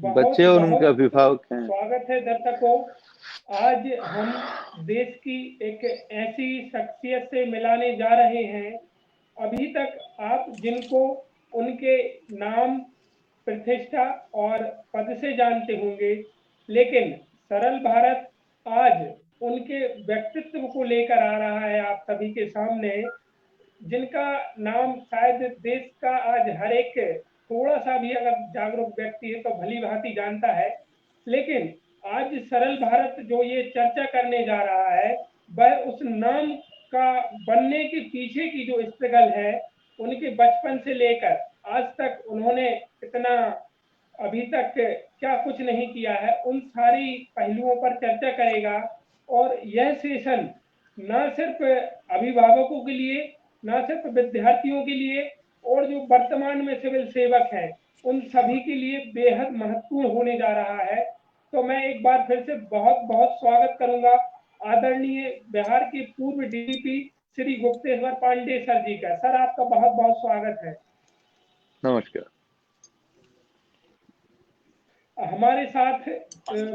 बहुत बच्चे और उनके बहुत अभिभावक हैं। स्वागत है दर्शकों। आज हम देश की एक ऐसी शख्सियत से मिलाने जा रहे हैं, अभी तक आप जिनको उनके नाम, प्रतिष्ठा और पद से जानते होंगे, लेकिन सरल भारत आज उनके व्यक्तित्व को लेकर आ रहा है आप सभी के सामने, जिनका नाम शायद देश का आज हर एक थोड़ा सा भी अगर जागरूक व्यक्ति है तो भली भांति जानता है। लेकिन आज सरल भारत जो ये चर्चा करने जा रहा है, वह उस नाम का बनने के पीछे की जो स्ट्रगल है, उनके बचपन से लेकर आज तक उन्होंने इतना अभी तक क्या कुछ नहीं किया है, उन सारी पहलुओं पर चर्चा करेगा। और यह सेशन न सिर्फ अभिभावकों के लिए, न सिर्फ विद्यार्थियों के लिए, और जो वर्तमान में सिविल सेवक हैं उन सभी के लिए बेहद महत्वपूर्ण होने जा रहा है। तो मैं एक बार फिर से बहुत बहुत स्वागत करूंगा आदरणीय बिहार के पूर्व डीजीपी श्री गुप्तेश्वर पांडे सर जी का। सर, आपका बहुत बहुत स्वागत है। नमस्कार। हमारे साथ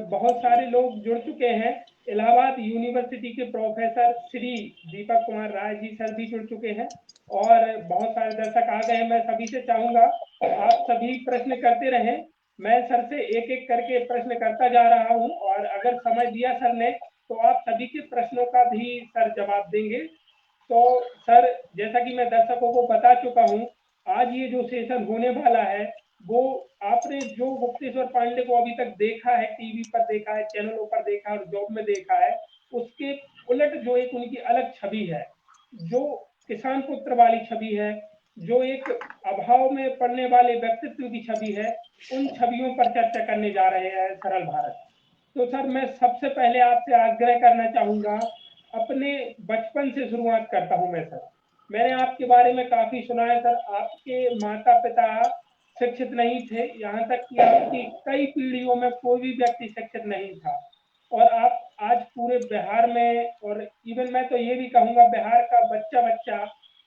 बहुत सारे लोग जुड़ चुके हैं। इलाहाबाद यूनिवर्सिटी के प्रोफेसर श्री दीपक कुमार राय जी सर भी जुड़ चुके हैं, और बहुत सारे दर्शक आ गए हैं। मैं सभी से चाहूंगा आप सभी प्रश्न करते रहें। मैं सर से एक एक करके प्रश्न करता जा रहा हूं, और अगर समय दिया सर ने तो आप सभी के प्रश्नों का भी सर जवाब देंगे। तो सर, जैसा कि मैं दर्शकों को बता चुका हूं, आज ये जो सेशन होने वाला है वो आपने जो गुप्तेश्वर पांडे को अभी तक देखा है, टीवी पर देखा है, चैनलों पर देखा है और जॉब में देखा है, उसके उलट जो एक उनकी अलग छवि है, जो किसान पुत्र वाली छवि है, जो एक अभाव में पड़ने वाले व्यक्तित्व की छवि है, उन छवियों पर चर्चा करने जा रहे हैं सरल भारत। तो सर, मैं सबसे पहले आपसे आग्रह करना चाहूंगा, अपने बचपन से शुरुआत करता हूं मैं सर। मैंने आपके बारे में काफी सुना है सर। आपके माता पिता शिक्षित नहीं थे, यहाँ तक कि आपकी कई पीढ़ियों में कोई भी व्यक्ति शिक्षित नहीं था, और आप आज पूरे बिहार में, और इवन मैं तो ये भी कहूंगा बिहार का बच्चा बच्चा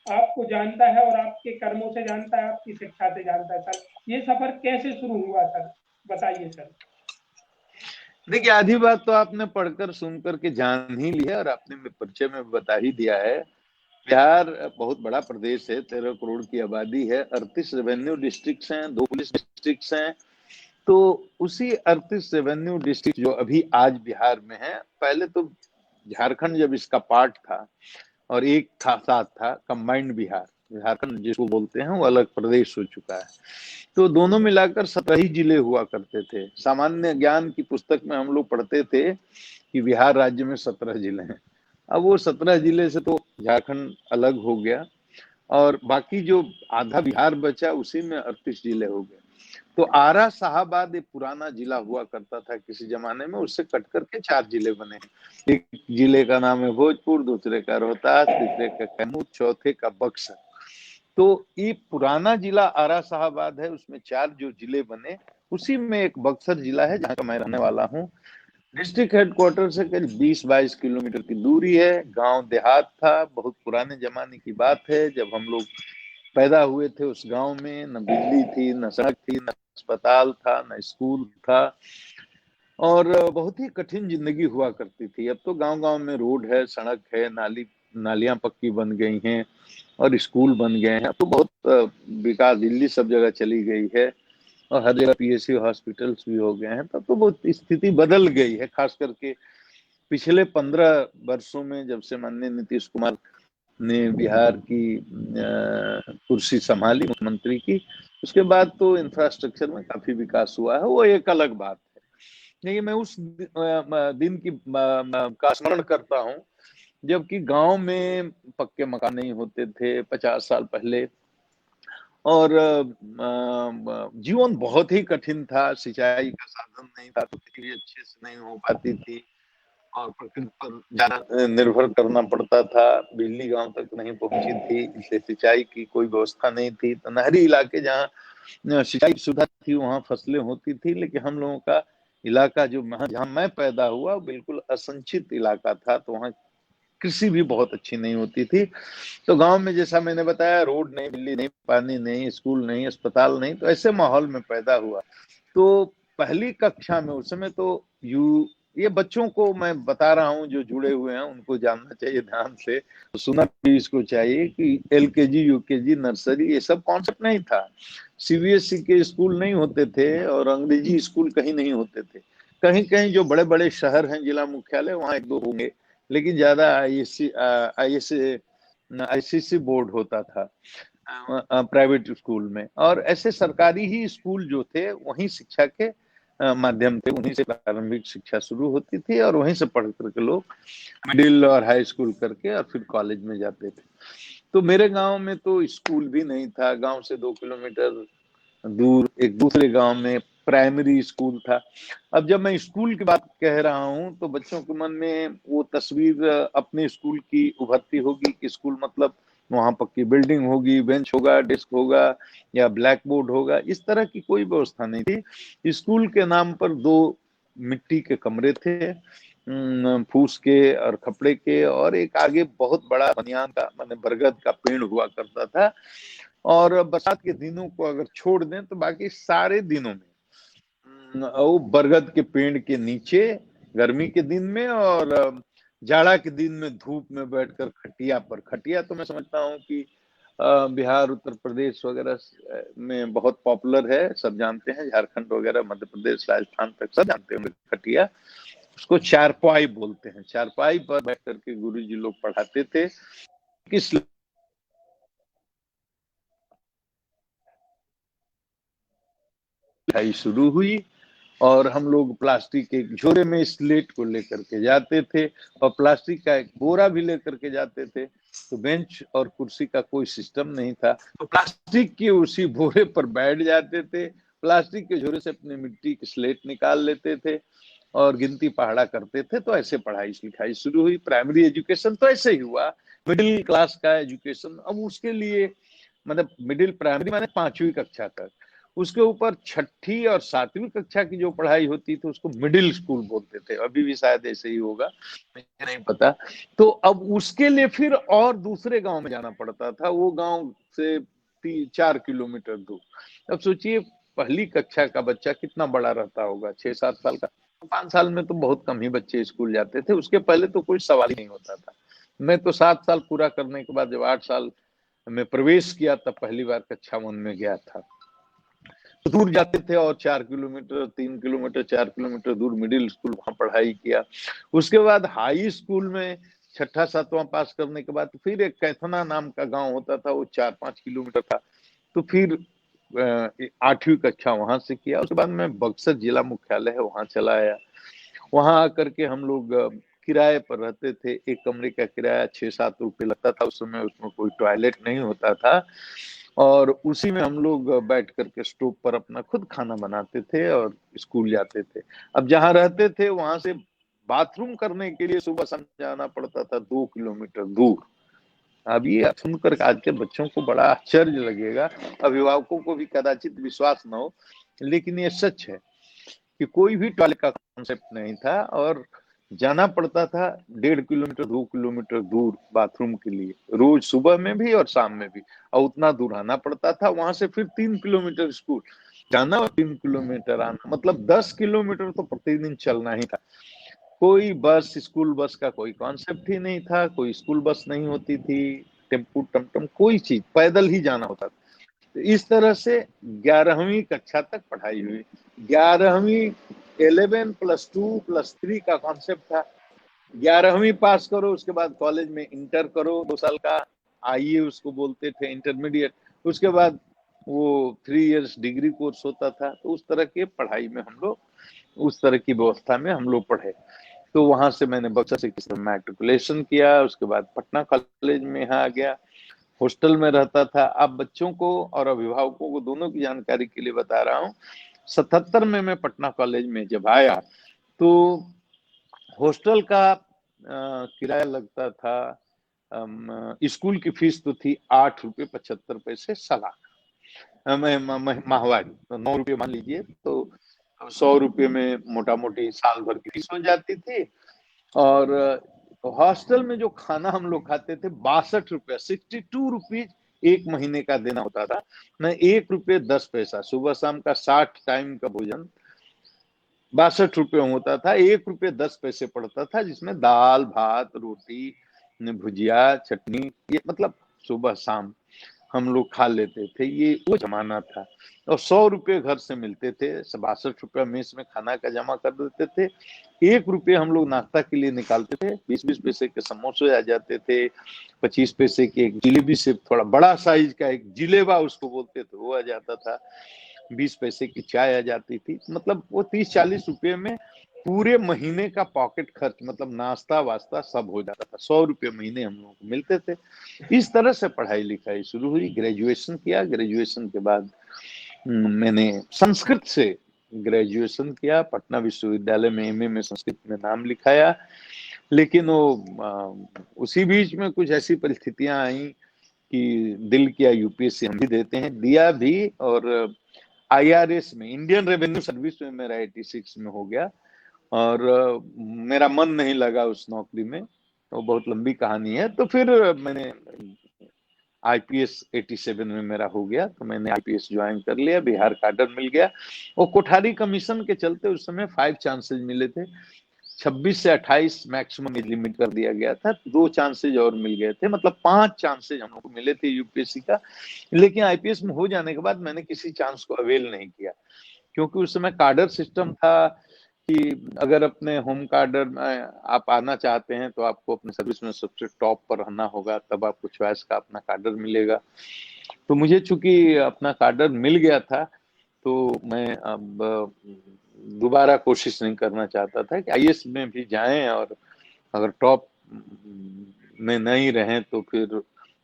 आपको जानता है और आपके कर्मों से जानता है, आपकी शिक्षा से जानता है। सर, ये सफर कैसे शुरू हुआ सर, बताइए सर। देखिए, आधी बात तो आपने पढ़कर सुन करके जान ही ली है और आपने परिचय में बता ही दिया है। बिहार बहुत बड़ा प्रदेश है, 13 करोड़ की आबादी है, 38 रेवेन्यू डिस्ट्रिक्ट्स हैं, 2 पुलिस डिस्ट्रिक्ट्स हैं। तो उसी 38 रेवेन्यू डिस्ट्रिक्ट जो अभी आज बिहार में है, पहले तो झारखंड जब इसका पार्ट था और एक था साथ था कंबाइंड बिहार, झारखंड जिसको बोलते हैं, वो अलग प्रदेश हो चुका है। तो दोनों मिलाकर 17 ही जिले हुआ करते थे। सामान्य ज्ञान की पुस्तक में हम लोग पढ़ते थे कि बिहार राज्य में 17 जिले हैं। अब वो 17 जिले से तो झारखंड अलग हो गया और बाकी जो आधा बिहार बचा उसी में 38 जिले हो गए। तो आरा शाहाबाद एक पुराना जिला हुआ करता था किसी जमाने में, उससे कट करके 4 जिले बने हैं। एक जिले का नाम है भोजपुर, दूसरे का रोहतास, तीसरे का कैमूर, चौथे का बक्सर। तो ये पुराना जिला आरा शाहाबाद है, उसमें 4 जो जिले बने, उसी में एक बक्सर जिला है जहाँ का मैं रहने वाला हूँ। डिस्ट्रिक्ट हेडक्वार्टर से करीब 20-22 किलोमीटर की दूरी है। गांव देहात था, बहुत पुराने जमाने की बात है। जब हम लोग पैदा हुए थे उस गांव में न बिजली थी, न सड़क थी, न अस्पताल था, न स्कूल था, और बहुत ही कठिन जिंदगी हुआ करती थी। अब तो गांव गांव में रोड है, सड़क है, नालियां पक्की बन गई हैं और स्कूल बन गए हैं। अब तो बहुत विकास, दिल्ली सब जगह चली गई है और हर जगह पीएससी हॉस्पिटल्स भी हो गए हैं। तब तो बहुत स्थिति बदल गई है, खास करके पिछले 15 वर्षों में, जब से माननीय नीतीश कुमार ने बिहार की कुर्सी संभाली मुख्यमंत्री की, उसके बाद तो इंफ्रास्ट्रक्चर में काफी विकास हुआ है, वो एक अलग बात है। लेकिन मैं उस दिन की का स्मरण करता हूँ जबकि गांव में पक्के मकान नहीं होते थे 50 साल पहले, और जीवन बहुत ही कठिन था। सिंचाई का साधन नहीं था तो खेती अच्छे से नहीं हो पाती थी और प्रकृति पर ज्यादा निर्भर करना पड़ता था। बिजली गांव तक नहीं पहुंची थी, इसलिए सिंचाई की कोई व्यवस्था नहीं थी। तो नहरी इलाके जहाँ सिंचाई की सुविधा थी वहां फसलें होती थी, लेकिन हम लोगों का इलाका जो जहाँ मैं पैदा हुआ बिल्कुल असिंचित इलाका था, तो वहाँ कृषि भी बहुत अच्छी नहीं होती थी। तो गांव में जैसा मैंने बताया, रोड नहीं, बिजली नहीं, पानी नहीं, स्कूल नहीं, अस्पताल नहीं, तो ऐसे माहौल में पैदा हुआ। तो पहली कक्षा में उस समय तो ये बच्चों को मैं बता रहा हूँ जो जुड़े हुए हैं उनको जानना चाहिए ध्यान से, तो सुनना भी इसको चाहिए कि एलकेजी यूकेजी नर्सरी ये सब कॉन्सेप्ट नहीं था। सीबीएसई के स्कूल नहीं होते थे और अंग्रेजी स्कूल कहीं नहीं होते थे। कहीं कहीं जो बड़े बड़े शहर हैं जिला मुख्यालय वहाँ एक दो होंगे, लेकिन ज्यादा आईसीसी बोर्ड होता था प्राइवेट स्कूल में। और ऐसे सरकारी ही स्कूल जो थे वहीं शिक्षा के माध्यम थे, उन्हीं से प्रारंभिक शिक्षा शुरू होती थी और वहीं से पढ़ करके लोग मिडिल और हाई स्कूल करके और फिर कॉलेज में जाते थे। तो मेरे गांव में तो स्कूल भी नहीं था, गांव से 2 किलोमीटर दूर एक दूसरे गांव में प्राइमरी स्कूल था। अब जब मैं स्कूल की बात कह रहा हूं तो बच्चों के मन में वो तस्वीर अपने स्कूल की उभरती होगी कि स्कूल मतलब वहां पक्की बिल्डिंग होगी, बेंच होगा, डेस्क होगा या ब्लैक बोर्ड होगा। इस तरह की कोई व्यवस्था नहीं थी। स्कूल के नाम पर 2 मिट्टी के कमरे थे, फूस के और खपड़े के, और एक आगे बहुत बड़ा बनियान का माने बरगद का पेड़ हुआ करता था। और बरसात के दिनों को अगर छोड़ दें तो बाकी सारे दिनों में वो बरगद के पेड़ के नीचे गर्मी के दिन में और जाड़ा के दिन में धूप में बैठकर खटिया पर, खटिया तो मैं समझता हूँ कि बिहार उत्तर प्रदेश वगैरह में बहुत पॉपुलर है, सब जानते हैं, झारखंड वगैरह मध्य प्रदेश राजस्थान तक सब जानते हैं खटिया। उसको चारपाई बोलते हैं। चारपाई पर बैठ करके गुरुजी लोग पढ़ाते थे। किस पढ़ाई शुरू हुई और हम लोग प्लास्टिक के झोरे में स्लेट को लेकर के जाते थे और प्लास्टिक का एक बोरा भी लेकर के जाते थे। तो बेंच और कुर्सी का कोई सिस्टम नहीं था, तो प्लास्टिक के उसी बोरे पर बैठ जाते थे, प्लास्टिक के झोरे से अपने मिट्टी की स्लेट निकाल लेते थे और गिनती पहाड़ा करते थे। तो ऐसे पढ़ाई लिखाई शुरू हुई। प्राइमरी एजुकेशन तो ऐसे ही हुआ। मिडिल क्लास का एजुकेशन, अब उसके लिए मतलब मिडिल प्राइमरी माने 5वीं कक्षा तक, उसके ऊपर 6ठी और 7वीं कक्षा की जो पढ़ाई होती थी उसको मिडिल स्कूल बोलते थे। अभी भी शायद ऐसे ही होगा, मुझे नहीं पता। तो अब उसके लिए फिर और दूसरे गांव में जाना पड़ता था, वो गांव से 4 किलोमीटर दूर। अब सोचिए पहली कक्षा का बच्चा कितना बड़ा रहता होगा, 6-7 साल का। 5 साल में तो बहुत कम ही बच्चे स्कूल जाते थे, उसके पहले तो कोई सवाल ही नहीं होता था। मैं तो 7 साल पूरा करने के बाद जब 8 साल में प्रवेश किया तब पहली बार कक्षा 1 में गया था। तो दूर जाते थे और 4 किलोमीटर 3 किलोमीटर 4 किलोमीटर दूर मिडिल स्कूल, वहां पढ़ाई किया। उसके बाद हाई स्कूल में 6ठा 7वां पास करने के बाद फिर एक कैथना नाम का गांव होता था, वो 4-5 किलोमीटर था। तो फिर 8वीं कक्षा वहां से किया। उसके बाद मैं बक्सर जिला मुख्यालय है वहां चला आया। वहां आकर के हम लोग किराए पर रहते थे। एक कमरे का किराया 6-7 रुपए लगता था उस समय, उसमें कोई टॉयलेट नहीं होता था और उसी में हम लोग बैठ करके स्टोव पर अपना खुद खाना बनाते थे और स्कूल जाते थे। अब जहाँ रहते थे वहां से बाथरूम करने के लिए सुबह शाम जाना पड़ता था 2 किलोमीटर दूर। अब ये सुनकर आज के बच्चों को बड़ा आश्चर्य लगेगा, अभिभावकों को भी कदाचित विश्वास न हो, लेकिन ये सच है कि कोई भी टॉयलेट का कॉन्सेप्ट नहीं था और जाना पड़ता था 1.5 किलोमीटर 2 किलोमीटर दूर बाथरूम के लिए, रोज सुबह में भी और शाम में भी। और उतना दूर आना पड़ता था। वहां से फिर 3 किलोमीटर स्कूल जाना और 3 किलोमीटर आना, मतलब 10 किलोमीटर तो प्रतिदिन चलना ही था। कोई बस, स्कूल बस का कोई कॉन्सेप्ट ही नहीं था, कोई स्कूल बस नहीं होती थी, टेम्पू टमटम कोई चीज, पैदल ही जाना होता था। तो इस तरह से 11वीं कक्षा तक पढ़ाई हुई। 11वीं 11+2+3 का कॉन्सेप्ट था। 11वीं पास करो, उसके बाद कॉलेज में इंटर करो 2 साल का, आईए उसको बोलते थे, इंटरमीडिएट। उसके बाद वो 3 इयर्स डिग्री कोर्स होता था। तो उस तरह के पढ़ाई में हम लोग, उस तरह की व्यवस्था में हम लोग पढ़े। तो वहां से मैंने बक्सर से मैट्रिकुलेशन किया। उसके बाद पटना कॉलेज में यहाँ आ गया, हॉस्टल में रहता था। अब बच्चों को और अभिभावकों को दोनों की जानकारी के लिए बता रहा हूँ, 77 में मैं पटना कॉलेज में जब आया तो हॉस्टल का किराया लगता था, स्कूल की फीस तो थी 8 रुपये 75 पैसे सालाना, माहवारी, तो 9 रुपये मान लीजिए, तो 100 रुपये में मोटा मोटी साल भर की फीस हो जाती थी। और हॉस्टल में जो खाना हम लोग खाते थे 62 रुपया, 62 रुपीज एक महीने का देना होता था। मैं 1 रुपये 10 पैसा, सुबह शाम का 60 टाइम का भोजन 62 रुपये होता था। 1 रुपये 10 पैसे पड़ता था, जिसमें दाल भात रोटी भुजिया चटनी, ये मतलब सुबह शाम हम लोग खा लेते थे। ये वो जमाना था। और 100 रुपये घर से मिलते थे, 62 रुपया मेस में खाना का जमा कर देते थे। 1 रुपये हम लोग नाश्ता के लिए निकालते थे। 20-20 पैसे के समोसे आ जाते थे, 25 पैसे की एक जिलेबी से थोड़ा बड़ा साइज का एक जिलेबा उसको बोलते थे, वो आ जाता था। 20 पैसे की चाय आ जाती थी। मतलब वो 30-40 रुपये में पूरे महीने का पॉकेट खर्च, मतलब नाश्ता वास्ता सब हो जाता था। 100 रुपये महीने हम लोगों को मिलते थे। इस तरह से पढ़ाई लिखाई शुरू हुई। ग्रेजुएशन किया। ग्रेजुएशन के बाद मैंने संस्कृत से ग्रेजुएशन किया। पटना विश्वविद्यालय में एमए में संस्कृत में नाम लिखाया। लेकिन वो उसी बीच में कुछ ऐसी परिस्थितियां आई कि दिल किया यूपीएससी हम भी देते हैं, दिया भी। और आईआरएस में, इंडियन रेवेन्यू सर्विस में मेरा 86 में हो गया। और मेरा मन नहीं लगा उस नौकरी में, तो बहुत लंबी कहानी है। तो फिर मैंने आईपीएस 87 में मेरा हो गया, तो मैंने आईपीएस ज्वाइन कर लिया। बिहार काडर मिल गया। और कोठारी कमीशन के चलते उस समय 5 चांसेस मिले थे। 26 से 28 मैक्सिमम एज लिमिट कर दिया गया था। 2 चांसेज और मिल गए थे, मतलब 5 चांसेज हम लोग को मिले थे यूपीएससी का। लेकिन आईपीएस में हो जाने के बाद मैंने किसी चांस को अवेल नहीं किया, क्योंकि उस समय कार्डर सिस्टम था कि अगर अपने होम कार्डर में आप आना चाहते हैं तो आपको अपने सर्विस में सबसे टॉप पर रहना होगा, तब आपको चॉइस का अपना कार्डर मिलेगा। तो मुझे चूंकि अपना कार्डर मिल गया था, तो मैं अब दोबारा कोशिश नहीं करना चाहता था कि आईएएस में भी जाएं, और अगर टॉप में नहीं रहे तो फिर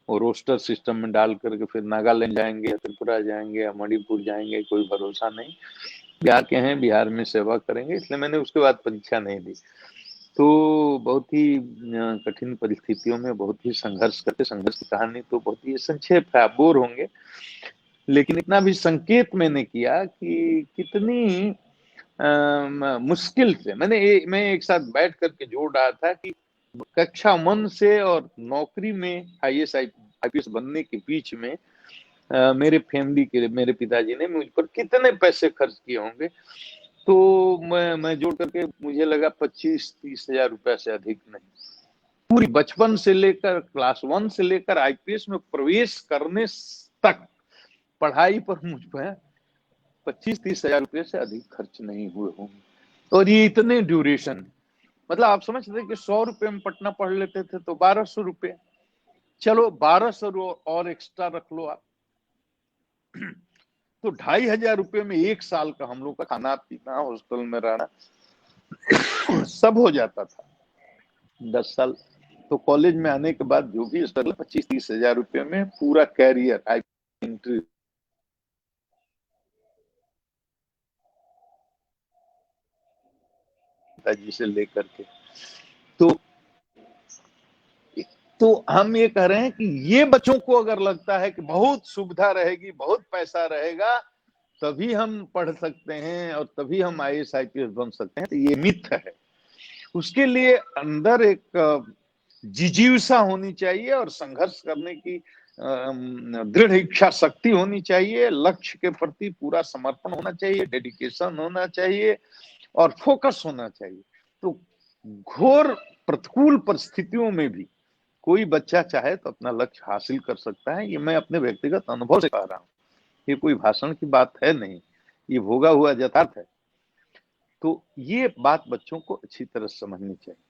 वो रोस्टर सिस्टम में डाल करके फिर नागालैंड जाएंगे या त्रिपुरा जाएंगे या मणिपुर जाएंगे, कोई भरोसा नहीं। बिहार के हैं, बिहार में सेवा करेंगे, इसलिए मैंने उसके बाद परीक्षा नहीं दी। तो बहुत ही कठिन परिस्थितियों में बहुत ही संघर्ष करके, संघर्ष की कहानी तो बहुत ही संक्षेप है, आप बोर होंगे, लेकिन इतना भी संकेत मैंने किया कि कितनी मुश्किल से मैं एक साथ बैठ करके जोड़ रहा था कि कक्षा 1 से और नौकरी में आईएएस आईपीएस बनने के बीच में मेरे फैमिली के, मेरे पिताजी ने मुझ पर कितने पैसे खर्च किए होंगे। तो मैं जोड़ करके मुझे लगा 25-30 हजार रुपया से अधिक नहीं। पूरी बचपन से लेकर क्लास 1 से लेकर आईपीएस में प्रवेश करने तक पढ़ाई पर मुझ पर 25-30 हजार रुपये से अधिक खर्च नहीं हुए होंगे। और ये इतने ड्यूरेशन, मतलब आप समझते कि 100 रुपये में पटना पढ़ लेते थे तो 1200 रुपये, चलो 1200 और एक्स्ट्रा रख लो आप, तो 2500 रुपये में 1 साल का हम लोग का खाना पीना, हॉस्टल में रहना सब हो जाता था 10 साल। तो कॉलेज में आने के बाद जो भी स्ट्रगल, 25-30 हजार रुपये में पूरा कैरियर एंट्री पिताजी से लेकर के। तो हम ये कह रहे हैं कि ये बच्चों को अगर लगता है कि बहुत सुविधा रहेगी, बहुत पैसा रहेगा, तभी हम पढ़ सकते हैं और तभी हम आईएएस आईपीएस बन सकते हैं, तो ये मिथ है। उसके लिए अंदर एक जिजीविषा होनी चाहिए और संघर्ष करने की दृढ़ इच्छा शक्ति होनी चाहिए, लक्ष्य के प्रति पूरा समर्पण होना चाहिए, डेडिकेशन होना चाहिए और फोकस होना चाहिए। तो घोर प्रतिकूल परिस्थितियों में भी कोई बच्चा चाहे तो अपना लक्ष्य हासिल कर सकता है। ये मैं अपने व्यक्तिगत अनुभव से कह रहा हूँ, ये कोई भाषण की बात है नहीं, ये भोगा हुआ यथार्थ है। तो ये बात बच्चों को अच्छी तरह समझनी चाहिए।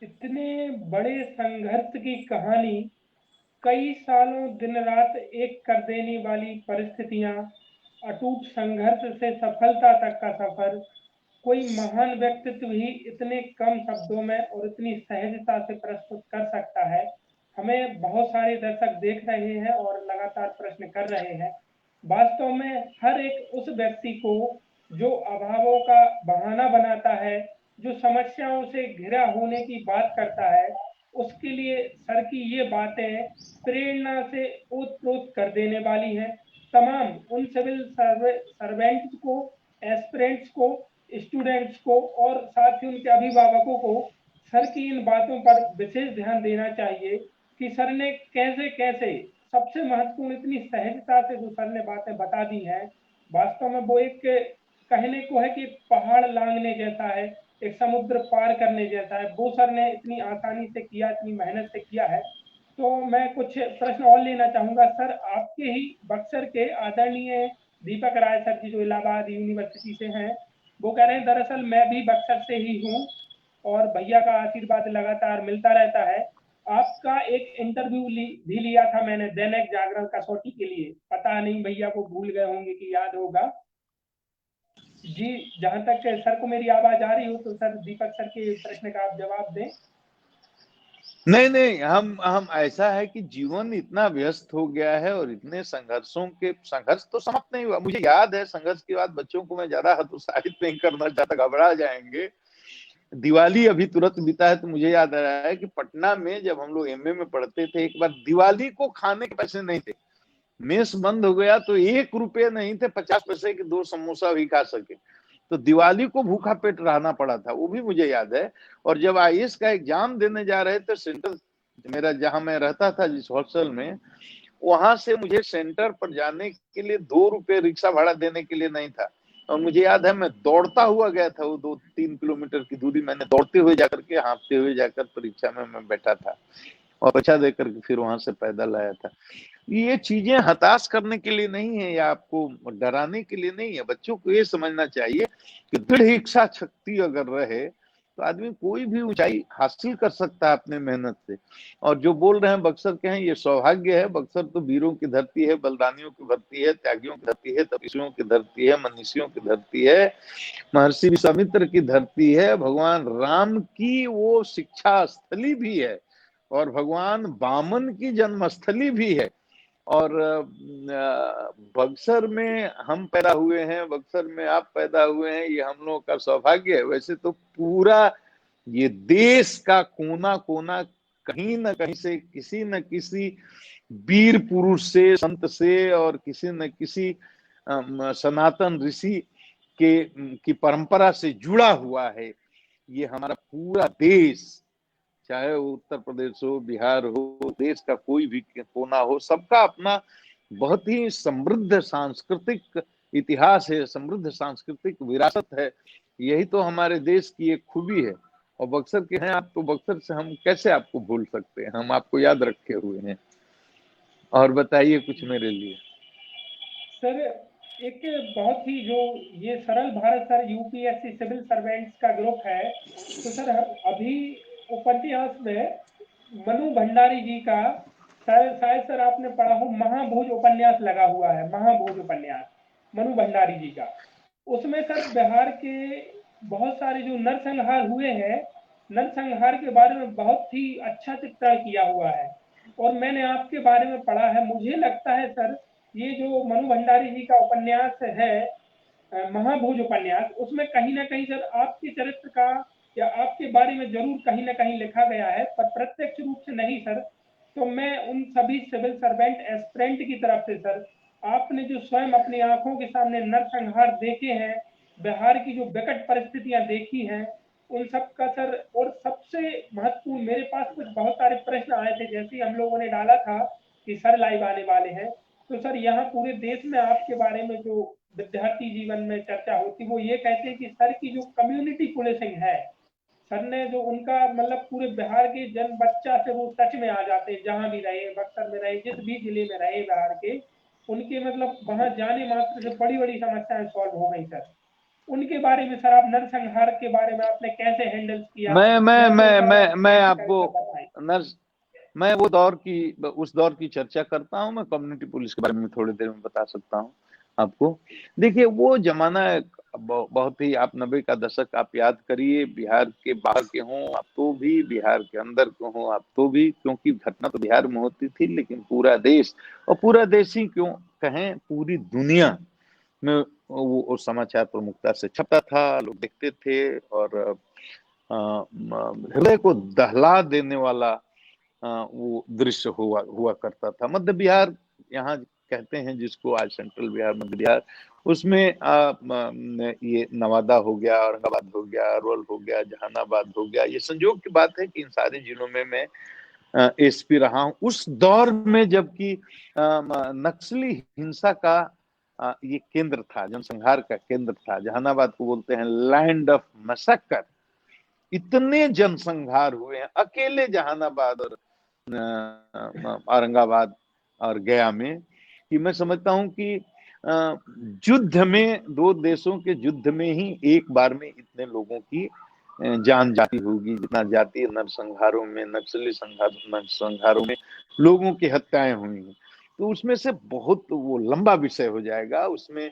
इतने बड़े संघर्ष की कहानी, कई सालों दिन रात एक कर देने वाली परिस्थितियां, अटूट संघर्ष से सफलता तक का सफर, कोई महान व्यक्तित्व ही इतने कम शब्दों में और इतनी सहजता से प्रस्तुत कर सकता है। हमें बहुत सारे दर्शक देख रहे हैं और लगातार प्रश्न कर रहे हैं। वास्तव में हर एक उस व्यक्ति को जो अभावों का बहाना बनाता है, जो समस्याओं से घिरा होने की बात करता है, उसके लिए सर की ये बातें प्रेरणा से ओत-प्रोत कर देने वाली हैं। तमाम उन सिविल सर्वेंट्स को, एस्पिरेंट्स को, स्टूडेंट्स को और साथ ही उनके अभिभावकों को सर की इन बातों पर विशेष ध्यान देना चाहिए कि सर ने कैसे कैसे, सबसे महत्वपूर्ण, इतनी सहजता से जो सर ने बातें बता दी हैं, वास्तव में वो एक कहने को है कि एक पहाड़ लांघने जैसा है, एक समुद्र पार करने जैसा है। वो सर ने इतनी आसानी से किया, इतनी मेहनत से किया है। तो मैं कुछ प्रश्न और लेना चाहूंगा सर, आपके ही बक्सर के आदरणीय दीपक राय सर जी, जो इलाहाबाद यूनिवर्सिटी से हैं, वो कह रहे हैं दरअसल मैं भी बक्सर से ही हूँ और भैया का आशीर्वाद लगातार मिलता रहता है। आपका एक इंटरव्यू भी लिया था मैंने दैनिक जागरण कसौटी के लिए, पता नहीं भैया को भूल गए होंगे कि याद होगा जी। जहां तक सर को मेरी आवाज आ रही हो तो सर दीपक सर के प्रश्न का आप जवाब दें। नहीं नहीं, हम ऐसा है कि जीवन इतना व्यस्त हो गया है और इतने संघर्ष तो समाप्त नहीं हुआ। मुझे याद है, संघर्ष की बात बच्चों को मैं ज्यादा हतोत्साहित नहीं करना चाहता, घबरा जाएंगे। दिवाली अभी तुरंत बीता है तो मुझे याद आ रहा है कि पटना में जब हम लोग एमए में पढ़ते थे, एक बार दिवाली को खाने के पैसे नहीं थे, मेस बंद हो गया तो 1 रुपये नहीं थे, 50 पैसे के 2 समोसा भी खा सके। तो दिवाली को भूखा पेट रहना पड़ा था, वो भी मुझे याद है। और जब आईएएस का एग्जाम देने जा रहे थे, सेंटर मेरा जहां मैं रहता था जिस हॉस्टल में, वहां से मुझे सेंटर पर जाने के लिए 2 रुपये रिक्शा भाड़ा देने के लिए नहीं था। और मुझे याद है मैं दौड़ता हुआ गया था, वो 2-3 किलोमीटर की दूरी मैंने दौड़ते हुए जाकर के, हाँफते हुए जाकर परीक्षा में मैं बैठा था और परीक्षा देकर के फिर वहां से पैदल आया था। ये चीजें हताश करने के लिए नहीं है या आपको डराने के लिए नहीं है। बच्चों को ये समझना चाहिए कि दृढ़ इच्छा शक्ति अगर रहे तो आदमी कोई भी ऊंचाई हासिल कर सकता है अपने मेहनत से। और जो बोल रहे हैं बक्सर के हैं, ये सौभाग्य है। बक्सर तो वीरों की धरती है, बलिदानियों की धरती है, त्यागियों की धरती है, तपस्वियों की धरती है, मनीषियों की धरती है, महर्षि विश्वामित्र की धरती है, भगवान राम की वो शिक्षा स्थली भी है और भगवान वामन की जन्मस्थली भी है। और बक्सर में हम पैदा हुए हैं, बक्सर में आप पैदा हुए हैं, ये हम लोगों का सौभाग्य है। वैसे तो पूरा ये देश का कोना कोना कहीं न कहीं से किसी न किसी वीर पुरुष से, संत से और किसी न किसी सनातन ऋषि की परंपरा से जुड़ा हुआ है। ये हमारा पूरा देश, चाहे वो उत्तर प्रदेश हो, बिहार हो, देश का कोई भी कोना हो, सबका अपना बहुत ही समृद्ध सांस्कृतिक इतिहास है, समृद्ध सांस्कृतिक विरासत है। यही तो हमारे देश की एक खूबी है। और बक्सर के हैं आप, तो बक्सर से हम कैसे आपको भूल सकते हैं, हम आपको याद रखे हुए हैं। और बताइए कुछ मेरे लिए। सर एक बहुत ही जो ये Saral Bharat sir UPSC civil servants का ग्रुप है, तो सर अभी उपन्यास में मनु भंडारी जी का शायद सर आपने पढ़ा हो, महाभोज उपन्यास लगा हुआ है, महाभोज उपन्यास मनु भंडारी जी का। उसमें सर बिहार के बहुत सारे जो नरसंहार हुए हैं, नरसंहार के बारे में बहुत ही अच्छा चित्रण किया हुआ है। और मैंने आपके बारे में पढ़ा है, मुझे लगता है सर ये जो मनु भंडारी जी का उपन्यास है, महाभोज उपन्यास, उसमें कहीं ना कहीं सर आपके चरित्र का या आपके बारे में जरूर कहीं ना कहीं लिखा गया है, पर प्रत्यक्ष रूप से नहीं सर। तो मैं उन सभी सिविल सर्वेंट एस्पिरेंट की तरफ से सर, आपने जो स्वयं अपनी आंखों के सामने नरसंहार देखे हैं, बिहार की जो विकट परिस्थितियां देखी हैं, उन सब का सर, और सबसे महत्वपूर्ण मेरे पास कुछ बहुत सारे प्रश्न आए थे जैसे हम लोगों ने डाला था कि सर लाइव आने वाले हैं। तो सर यहाँ पूरे देश में आपके बारे में जो विद्यार्थी जीवन में चर्चा होती, वो ये कहते हैं कि सर की जो कम्युनिटी पुलिसिंग है, सर ने जो उनका मतलब पूरे बिहार के जन बच्चा से वो टच में आ जाते हैं, जहां भी रहे, बक्सर में रहे, जिस भी जिले में रहे बिहार के, उनके मतलब वहां जाने मात्र से बड़ी बड़ी समस्याएं सॉल्व हो गई सर। उनके बारे में सर, आप नरसंहार के बारे में आपने कैसे हैंडल किया, मैं कैसे करें आपको सर बताएं। नर्स मैं वो दौर की उस दौर की चर्चा करता हूँ। मैं कम्युनिटी पुलिस के बारे में थोड़ी देर में बता सकता हूँ आपको। देखिए वो जमाना बहुत ही, आप 90 का दशक आप याद करिए, बिहार के बाहर के हों आप तो भी, बिहार के अंदर के हों आप तो भी, क्योंकि घटना तो बिहार में होती थी लेकिन पूरा देश, और पूरा देश ही क्यों कहें, पूरी दुनिया में वो समाचार प्रमुखता से छपता था, लोग देखते थे। और हृदय को दहला देने वाला वो दृश्य हुआ करता था। मध्य बिहार यहाँ कहते हैं जिसको, आज सेंट्रल बिहार, मध्य बिहार, उसमें ये नवादा हो गया, औरंगाबाद हो गया, अरवल हो गया, जहानाबाद हो गया। ये संयोग की बात है कि इन सारे जिलों में मैं एसपी रहा हूँ उस दौर में, जबकि नक्सली हिंसा का ये केंद्र था, जनसंहार का केंद्र था। जहानाबाद को बोलते हैं लैंड ऑफ मशक्कत। इतने जनसंहार हुए हैं अकेले जहानाबाद और औरंगाबाद और गया में, कि मैं समझता हूं कि युद्ध में, दो देशों के युद्ध में ही एक बार में इतने लोगों की जान जाती होगी जितना जाती नरसंहारों में, नक्सली नरसंहारों में लोगों की हत्याएं हुई हैं। तो उसमें से बहुत वो लंबा विषय हो जाएगा। उसमें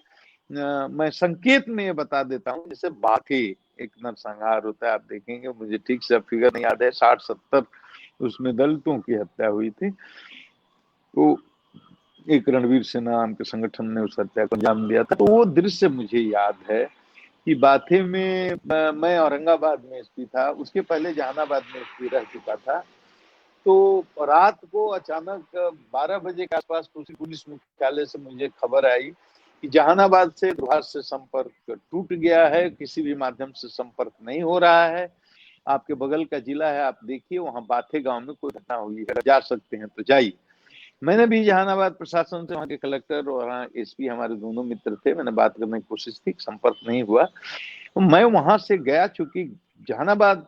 मैं संकेत में ये बता देता हूँ, जैसे बाथे एक नरसंहार होता है, आप देखेंगे, मुझे ठीक से फिगर नहीं याद है, 60-70 उसमें दलितों की हत्या हुई थी। तो एक रणवीर सेना नाम के संगठन ने उस हत्या को अंजाम दिया था। तो वो दृश्य मुझे याद है कि बाथे में, मैं औरंगाबाद में एसपी था, उसके पहले जहानाबाद में एसपी रह चुका था। तो रात को अचानक 12 बजे के आसपास पुलिस मुख्यालय से मुझे खबर आई कि जहानाबाद से दूरभाष से संपर्क टूट गया है, किसी भी माध्यम से संपर्क नहीं हो रहा है। आपके बगल का जिला है, आप देखिए वहां बाथे गांव में कोई घटना हुई है, अगर जा सकते हैं तो जाइए। मैंने भी जहानाबाद प्रशासन से, वहाँ के कलेक्टर और वहाँ एसपी हमारे दोनों मित्र थे, मैंने बात करने की कोशिश की, संपर्क नहीं हुआ। तो मैं वहां से गया, चूंकि जहानाबाद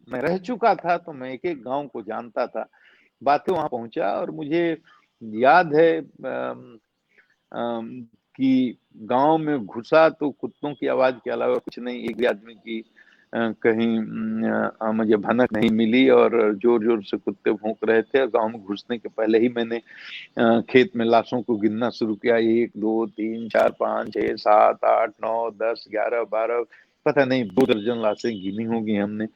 में रह चुका था तो मैं एक एक गांव को जानता था। बातें वहां पहुंचा और मुझे याद है कि गांव में घुसा तो कुत्तों की आवाज के अलावा कुछ नहीं, एक भी आदमी की कहीं मुझे भनक नहीं मिली, और जोर जोर से कुत्ते भौंक रहे थे। गांव में घुसने के पहले ही मैंने खेत में लाशों को गिनना शुरू किया, 1 2 3 4 5 6 7 8 9 10 11 12, पता नहीं 2 दर्जन लाशें गिनी होगी हमने।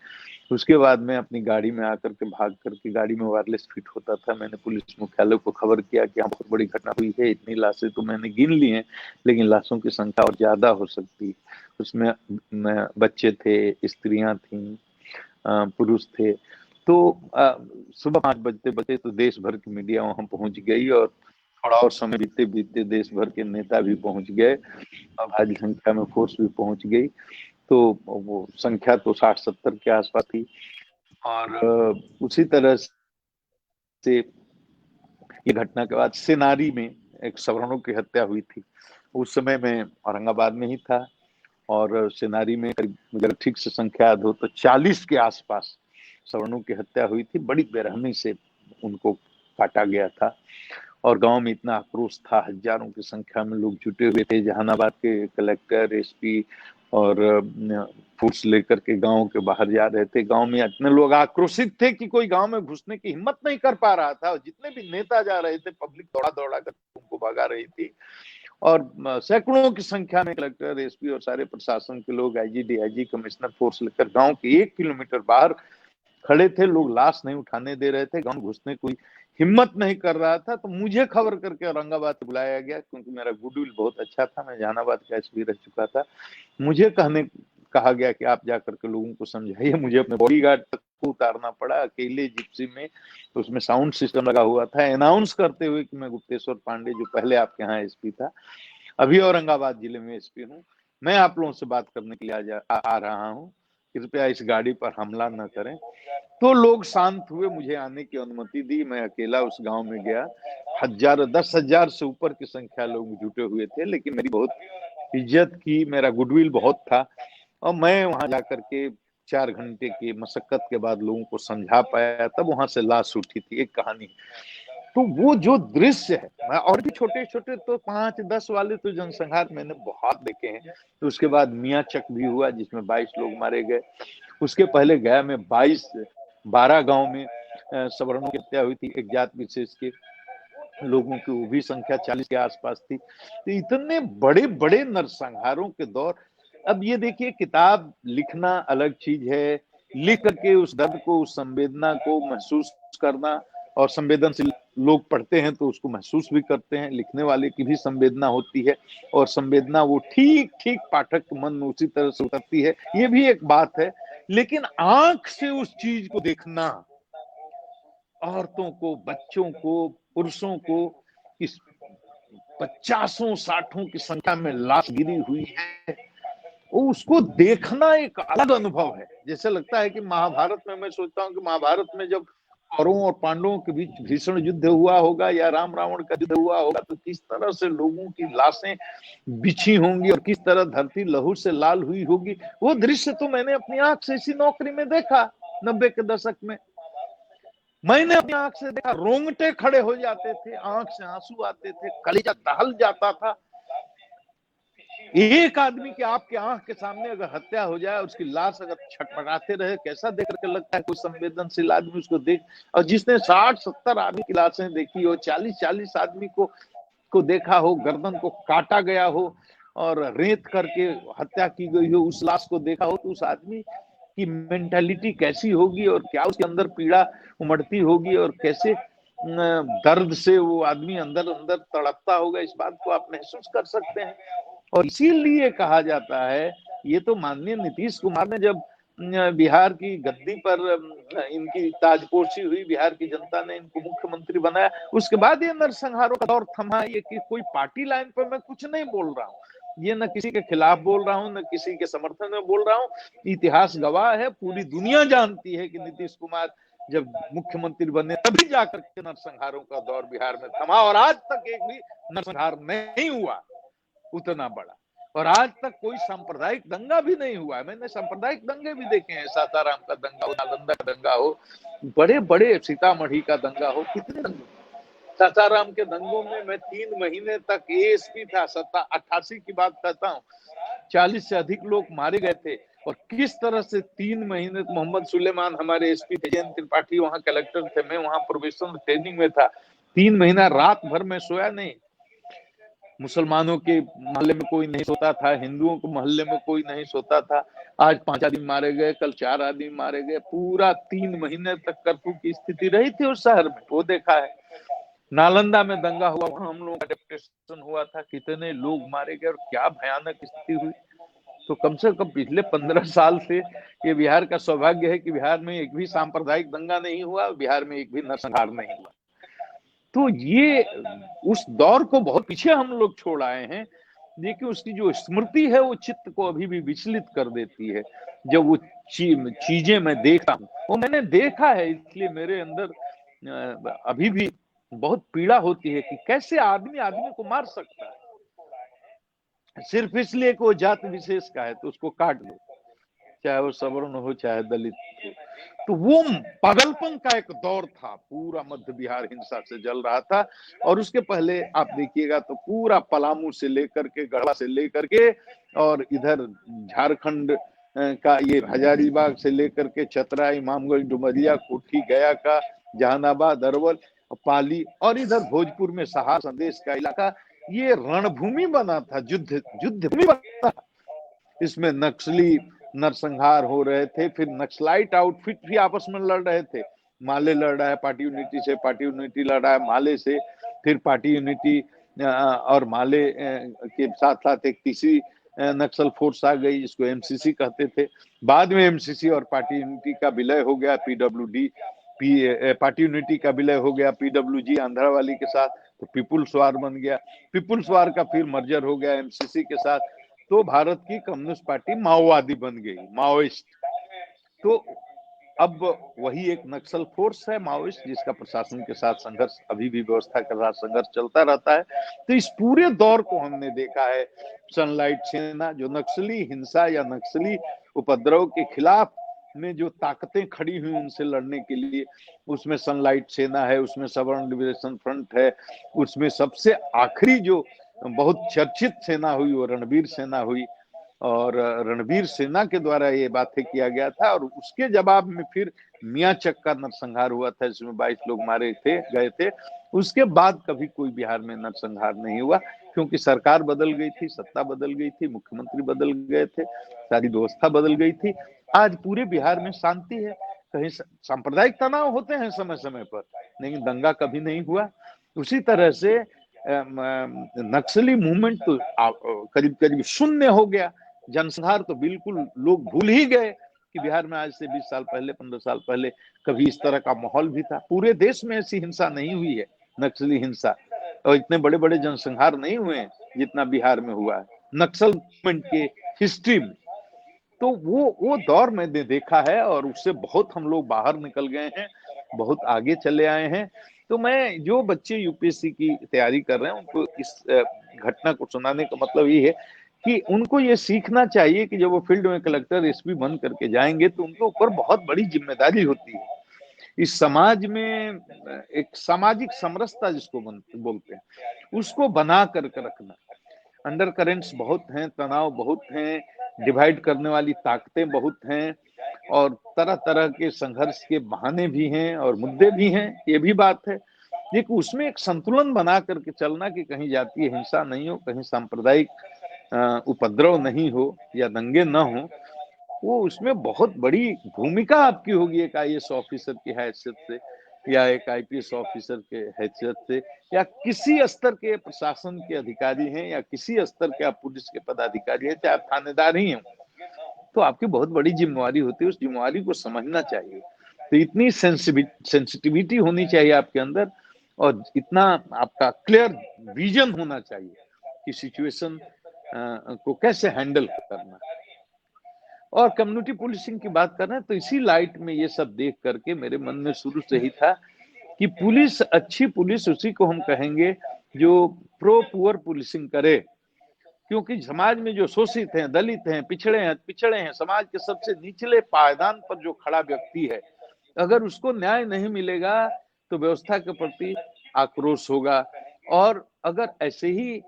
उसके बाद में अपनी गाड़ी में आकर के, भाग करके, गाड़ी में वायरलेस फिट होता था, मैंने पुलिस मुख्यालय को खबर किया कि यहाँ बहुत बड़ी घटना हुई है, इतनी लाशें तो मैंने गिन ली हैं, लेकिन लाशों की संख्या और ज्यादा हो सकती। उसमें बच्चे थे, स्त्रियां थीं, पुरुष थे। तो सुबह 5 बजते बजे तो देश भर की मीडिया वहां पहुंच गई, और थोड़ा और समय बीतते बीतते देश भर के नेता भी पहुंच गए और भारी संख्या में फोर्स भी पहुंच गई। तो वो संख्या तो 60-70 के आसपास थी। और उसी तरह से ये घटना के बाद सेनारी में एक सवर्णों की हत्या हुई थी। उस समय मैं औरंगाबाद में ही था, और सेनारी में करीब, मुझे ठीक से संख्या याद हो तो 40 के आसपास सवर्णों की हत्या हुई थी। बड़ी बेरहमी से उनको काटा गया था, और गांव में इतना आक्रोश था, हजारों की संख्या में लोग जुटे हुए थे। जहानाबाद के कलेक्टर, एसपी और फोर्स लेकर के गांव के बाहर जा रहे थे। गांव में इतने लोग आक्रोशित थे कि कोई गांव में घुसने की हिम्मत नहीं कर पा रहा था, और जितने भी नेता जा रहे थे, पब्लिक दौड़ा दौड़ा कर उनको भगा रही थी। और सैकड़ों की संख्या में कलेक्टर, एसपी और सारे प्रशासन के लोग, आईजी, डीआईजी, कमिश्नर फोर्स लेकर गांव के 1 किलोमीटर बाहर खड़े थे। लोग लाश नहीं उठाने दे रहे थे, गांव घुसने कोई हिम्मत नहीं कर रहा था। तो मुझे खबर करके औरंगाबाद से बुलाया गया, क्योंकि मेरा गुडविल बहुत अच्छा था, मैं जहानाबाद का एसपी रह चुका था। मुझे कहा गया कि आप जाकर के लोगों को समझाइए। मुझे अपने बॉडीगार्ड तक को उतारना पड़ा अकेले जिप्सी में। तो उसमें साउंड सिस्टम लगा हुआ था, अनाउंस करते हुए कि मैं गुप्तेश्वर पांडे, जो पहले आपके यहाँ एसपी था, अभी औरंगाबाद जिले में एसपी हूँ, मैं आप लोगों से बात करने के लिए आ रहा हूँ, कृपया इस गाड़ी पर हमला न करें। तो लोग शांत हुए, मुझे आने की अनुमति दी। मैं अकेला उस गांव में गया। 10,000 से ऊपर की संख्या लोग जुटे हुए थे, लेकिन मेरी बहुत इज्जत की, मेरा गुडविल बहुत था, और मैं वहां जाकर के 4 घंटे की मशक्कत के बाद लोगों को समझा पाया, तब वहां से लाश उठी थी। एक कहानी। तो वो जो दृश्य है, मैं और भी छोटे छोटे तो 5-10 वाले तो जनसंहार मैंने बहुत देखे हैं। तो उसके बाद मियाँ चक भी हुआ, जिसमें 22 लोग मारे गए। उसके पहले गया में 12 गांव में सवर्णों की हत्या हुई थी, एक जात विशेष के लोगों की, वो भी संख्या 40 के आसपास थी। तो इतने बड़े बड़े नरसंहारों के दौर। अब ये देखिए, किताब लिखना अलग चीज है, लिख करके उस दर्द को, उस संवेदना को महसूस करना, और संवेदनशील लोग पढ़ते हैं तो उसको महसूस भी करते हैं, लिखने वाले की भी संवेदना होती है, और संवेदना वो ठीक ठीक पाठक के मन में उसी तरह से उतरती है, ये भी एक बात है। लेकिन आंख से उस चीज को देखना, औरतों को, बच्चों को, पुरुषों को, इस 50-60 की संख्या में लाश गिरी हुई है, उसको देखना एक अलग अनुभव है। जैसे लगता है कि महाभारत में, मैं सोचता हूँ कि महाभारत में जब कौरवों और पांडवों के बीच भीषण युद्ध हुआ होगा या राम रावण का युद्ध हुआ होगा, तो किस तरह से लोगों की लाशें बिछी होंगी और किस तरह धरती लहू से लाल हुई होगी, वो दृश्य तो मैंने अपनी आंख से इसी नौकरी में देखा 90 के दशक में। मैंने अपनी आंख से देखा, रोंगटे खड़े हो जाते थे, आंख से आंसू आते थे, कलेजा दहल जाता था। एक आदमी की आपके आंख के सामने अगर हत्या हो जाए, उसकी लाश अगर छटपटाते रहे, कैसा देख करके लगता है कोई संवेदनशील आदमी उसको देख। और जिसने 60-70 आदमी की लाशें देखी हो, 40-40 आदमी को देखा हो, गर्दन को काटा गया हो और रेत करके हत्या की गई हो, उस लाश को देखा हो, तो उस आदमी की मेंटालिटी कैसी होगी और क्या उसके अंदर पीड़ा उमड़ती होगी और कैसे दर्द से वो आदमी अंदर अंदर तड़पता होगा, इस बात को आप महसूस कर सकते हैं। और इसीलिए कहा जाता है, ये तो माननीय नीतीश कुमार ने जब बिहार की गद्दी पर इनकी ताजपोशी हुई, बिहार की जनता ने इनको मुख्यमंत्री बनाया, उसके बाद ये नरसंहारों का दौर थमा। ये कि कोई पार्टी लाइन पर मैं कुछ नहीं बोल रहा हूँ, ये न किसी के खिलाफ बोल रहा हूँ, न किसी के समर्थन में बोल रहा हूँ। इतिहास गवाह है, पूरी दुनिया जानती है कि नीतीश कुमार जब मुख्यमंत्री बने तभी जाकर के नरसंहारों का दौर बिहार में थमा, और आज तक एक भी नरसंहार नहीं हुआ उतना बड़ा, और आज तक कोई सांप्रदायिक दंगा भी नहीं हुआ है। मैंने सांप्रदायिक दंगे भी देखे हैं, सासाराम का दंगा हो, नालंदा का दंगा हो, बड़े बड़े सीतामढ़ी का दंगा हो, कितने दंगे। सासाराम के दंगों में मैं 3 महीने तक एएसपी था, 88 की बात करता हूँ, 40 से अधिक लोग मारे गए थे। और किस तरह से 3 महीने मोहम्मद सुलेमान हमारे एसपी थे, जयंत त्रिपाठी वहां कलेक्टर थे, मैं वहां प्रोबेशनल ट्रेनिंग में था। 3 महीना रात भर में सोया नहीं। मुसलमानों के मोहल्ले में कोई नहीं सोता था, हिंदुओं के मोहल्ले में कोई नहीं सोता था। आज 5 आदमी मारे गए, कल 4 आदमी मारे गए। पूरा 3 महीने तक कर्फ्यू की स्थिति रही थी उस शहर में, वो देखा है। नालंदा में दंगा हुआ, वहां हम लोगों का डेपुटेशन हुआ था, कितने लोग मारे गए और क्या भयानक स्थिति हुई। तो कम से कम पिछले 15 साल से ये बिहार का सौभाग्य है कि बिहार में एक भी सांप्रदायिक दंगा नहीं हुआ, बिहार में एक भी नरसंहार नहीं हुआ। तो ये उस दौर को बहुत पीछे हम लोग छोड़ आए हैं, लेकिन उसकी जो स्मृति है वो चित्त को अभी भी विचलित कर देती है। जब वो चीजें मैं देखता हूँ, वो मैंने देखा है, इसलिए मेरे अंदर अभी भी बहुत पीड़ा होती है कि कैसे आदमी आदमी को मार सकता है सिर्फ इसलिए कि वो जात विशेष का है, तो उसको काट दो, चाहे वो सवर्ण हो चाहे दलित हो। तो वो पागलपन का एक दौर था, पूरा मध्य बिहार हिंसा से जल रहा था। और उसके पहले आप देखिएगा तो पूरा पलामू से लेकर के, गढ़वा से लेकर के, और इधर झारखंड का ये हजारीबाग से लेकर के चतरा, इमामगंज, डुमरिया, कोठी, गया का, जहानाबाद, अरवल, पाली, और इधर भोजपुर में सहार संदेश का इलाका, ये रणभूमि बना था, युद्ध भूमि बना था। इसमें नक्सली नरसंहार हो रहे थे, फिर नक्सलाइट आउटफिट भी आपस में लड़ रहे थे। माले लड़ रहा है पार्टी यूनिटी से, पार्टी यूनिटी लड़ रहा है माले से, फिर पार्टी यूनिटी और माले के साथ साथ एक तीसरी नक्सल फोर्स आ गई जिसको एमसीसी कहते थे। बाद में एमसीसी और पार्टी यूनिटी का विलय हो गया, पीडब्ल्यूडी पार्टी यूनिटी का विलय हो गया पीडब्ल्यूजी आंध्रावाली के साथ, तो पीपुल्स वार बन गया। पीपुल्स वार का फिर मर्जर हो गया एमसीसी के साथ, तो भारत की कम्युनिस्ट पार्टी माओवादी बन गई, माओइस्ट। तो अब वही एक नक्सल फोर्स है माओइस्ट, जिसका प्रशासन के साथ संघर्ष, अभी भी व्यवस्था के साथ संघर्ष चलता रहता है। तो इस पूरे दौर को हमने देखा है। सनलाइट सेना जो नक्सली हिंसा या नक्सली उपद्रव के खिलाफ में जो ताकतें खड़ी हुई उनसे लड़ने के लिए, उसमें सनलाइट सेना है, उसमें सवर्ण लिबरेशन फ्रंट है, उसमें सबसे आखिरी जो बहुत चर्चित सेना हुई वो रणवीर सेना हुई, और रणवीर सेना के द्वारा ये बातें किया गया था। और उसके जवाब में फिर मियाचक का नरसंहार हुआ था, जिसमें 22 लोग मारे गए थे। उसके बाद कभी कोई बिहार में नरसंहार नहीं हुआ, क्योंकि सरकार बदल गई थी, सत्ता बदल गई थी, मुख्यमंत्री बदल गए थे, सारी व्यवस्था बदल गई थी। आज पूरे बिहार में शांति है। कहीं सांप्रदायिक तनाव होते हैं समय समय पर, लेकिन दंगा कभी नहीं हुआ। उसी तरह से नक्सली मूवमेंट तो करीब करीब शून्य हो गया। जनसंहार तो बिल्कुल लोग भूल ही गए कि बिहार में आज से 20 साल पहले, 15 साल पहले कभी इस तरह का माहौल भी था। पूरे देश में ऐसी हिंसा नहीं हुई है, नक्सली हिंसा, और इतने बड़े बड़े जनसंहार नहीं हुए हैं जितना बिहार में हुआ है नक्सल मूवमेंट के हिस्ट्री में। तो वो दौर मैंने देखा है, और उससे बहुत हम लोग बाहर निकल गए हैं। बहुत आगे चले आए हैं। तो मैं जो बच्चे यूपीएससी की तैयारी कर रहे हैं उनको इस घटना को सुनाने का मतलब ये है कि उनको ये सीखना चाहिए कि जब वो फील्ड में कलेक्टर एसपी बन करके जाएंगे तो उनके ऊपर बहुत बड़ी जिम्मेदारी होती है। इस समाज में एक सामाजिक समरसता जिसको बोलते हैं उसको बना करके रखना। अंडर करेंट्स बहुत हैं, तनाव बहुत हैं, डिवाइड करने वाली ताकतें बहुत हैं और तरह तरह के संघर्ष के बहाने भी हैं और मुद्दे भी हैं, ये भी बात है। लेकिन उसमें एक संतुलन बना करके चलना कि कहीं जातीय हिंसा नहीं हो, कहीं सांप्रदायिक उपद्रव नहीं हो या दंगे न हो, वो उसमें बहुत बड़ी भूमिका आपकी होगी एक आईएएस ऑफिसर की हैसियत से या एक आईपीएस ऑफिसर के हैसियत से या किसी स्तर के प्रशासन के अधिकारी हैं या किसी स्तर के आप पुलिस के पदाधिकारी हैं, चाहे आप थानेदार ही हैं, तो आपकी बहुत बड़ी जिम्मेवारी होती है। उस जिम्मेवारी को समझना चाहिए। तो इतनी सेंसिटिविटी होनी चाहिए आपके अंदर और इतना आपका क्लियर विजन होना चाहिए कि सिचुएशन को कैसे हैंडल करना। और कम्युनिटी पुलिसिंग की बात कर रहे हैं तो इसी लाइट में ये सब देख करके मेरे मन में शुरू से ही था कि पुलिस, अच्छी पुलिस उसी को हम कहेंगे जो प्रो पुअर पुलिसिंग करे। क्योंकि समाज में जो शोषित हैं, दलित हैं, पिछड़े हैं, समाज के सबसे निचले पायदान पर जो खड़ा व्यक्ति है, अगर उसको न्याय नहीं मिलेगा तो व्यवस्था के प्रति आक्रोश होगा। और अगर ऐसे ही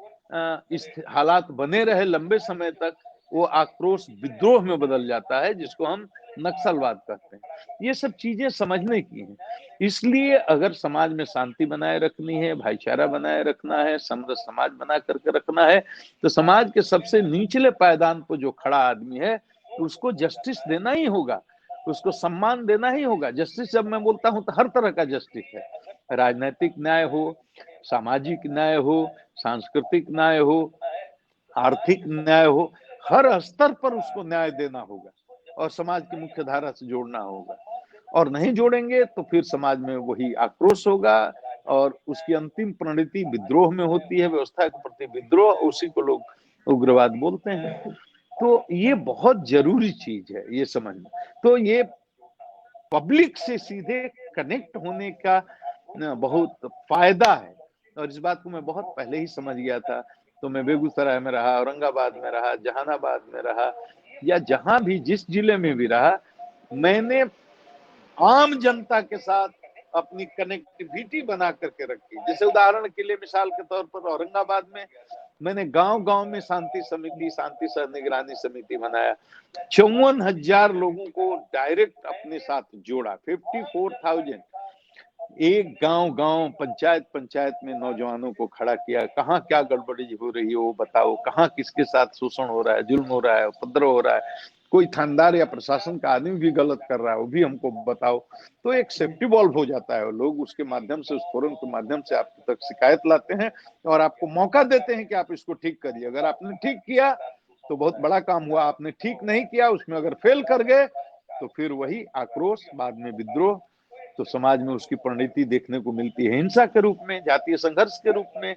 इस हालात बने रहे लंबे समय तक, वो आक्रोश विद्रोह में बदल जाता है, जिसको हम नक्सलवाद कहते हैं। ये सब चीजें समझने की हैं। इसलिए अगर समाज में शांति बनाए रखनी है, भाईचारा बनाए रखना है, समृद्ध समाज बना करके रखना है, तो समाज के सबसे निचले पायदान पर जो खड़ा आदमी है उसको जस्टिस देना ही होगा, उसको सम्मान देना ही होगा। जस्टिस जब मैं बोलता हूं तो हर तरह का जस्टिस है, राजनीतिक न्याय हो, सामाजिक न्याय हो, सांस्कृतिक न्याय हो, आर्थिक न्याय हो, हर स्तर पर उसको न्याय देना होगा और समाज की मुख्य धारा से जोड़ना होगा। और नहीं जोड़ेंगे तो फिर समाज में वही आक्रोश होगा और उसकी अंतिम परिणति विद्रोह में होती है, व्यवस्था के प्रति विद्रोह, उसी को लोग उग्रवाद बोलते हैं। तो ये बहुत जरूरी चीज है ये समझना। तो ये पब्लिक से सीधे कनेक्ट होने का बहुत फायदा है और इस बात को मैं बहुत पहले ही समझ गया था। तो मैं बेगूसराय में रहा, औरंगाबाद में रहा, जहानाबाद में रहा या जहां भी जिस जिले में भी रहा, मैंने आम जनता के साथ अपनी कनेक्टिविटी बना करके रखी। जैसे उदाहरण के लिए मिसाल के तौर पर औरंगाबाद में मैंने गांव-गांव में शांति समिति, शांति सह निगरानी समिति बनाया। 54,000 लोगों को डायरेक्ट अपने साथ जोड़ा। 54,000 एक गांव-गांव, पंचायत-पंचायत में नौजवानों को खड़ा किया। कहाँ क्या गड़बड़ी हो रही है वो बताओ, कहाँ किसके साथ शोषण हो रहा है, जुल्म हो रहा है, उपद्रव हो रहा है, कोई थानेदार या प्रशासन का आदमी भी गलत कर रहा है, वो भी हमको बताओ। तो एक सेफ्टी वॉल्व हो जाता है। लोग उसके माध्यम से, उस फोरम के माध्यम से आप तक शिकायत लाते हैं और आपको मौका देते हैं कि आप इसको ठीक करिए। अगर आपने ठीक किया तो बहुत बड़ा काम हुआ, आपने ठीक नहीं किया, उसमें अगर फेल कर गए तो फिर वही आक्रोश, बाद में विद्रोह। तो समाज में उसकी परिणति देखने को मिलती है हिंसा के रूप में, जातीय संघर्ष के रूप में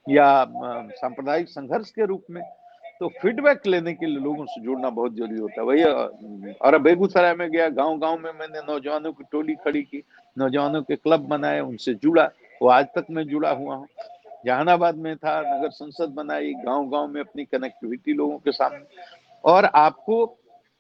या सांप्रदायिक संघर्ष के रूप में। तो फीडबैक लेने के लिए लोगों से जुड़ना बहुत जरूरी होता है। वही और बेगूसराय में गया, गांव-गांव में मैंने नौजवानों की टोली खड़ी की, नौजवानों के क्लब बनाए, उनसे जुड़ा, वो आज तक मैं जुड़ा हुआ हूँ। जहानाबाद में था, नगर संसद बनाई, गांव-गांव में अपनी कनेक्टिविटी लोगों के सामने। और आपको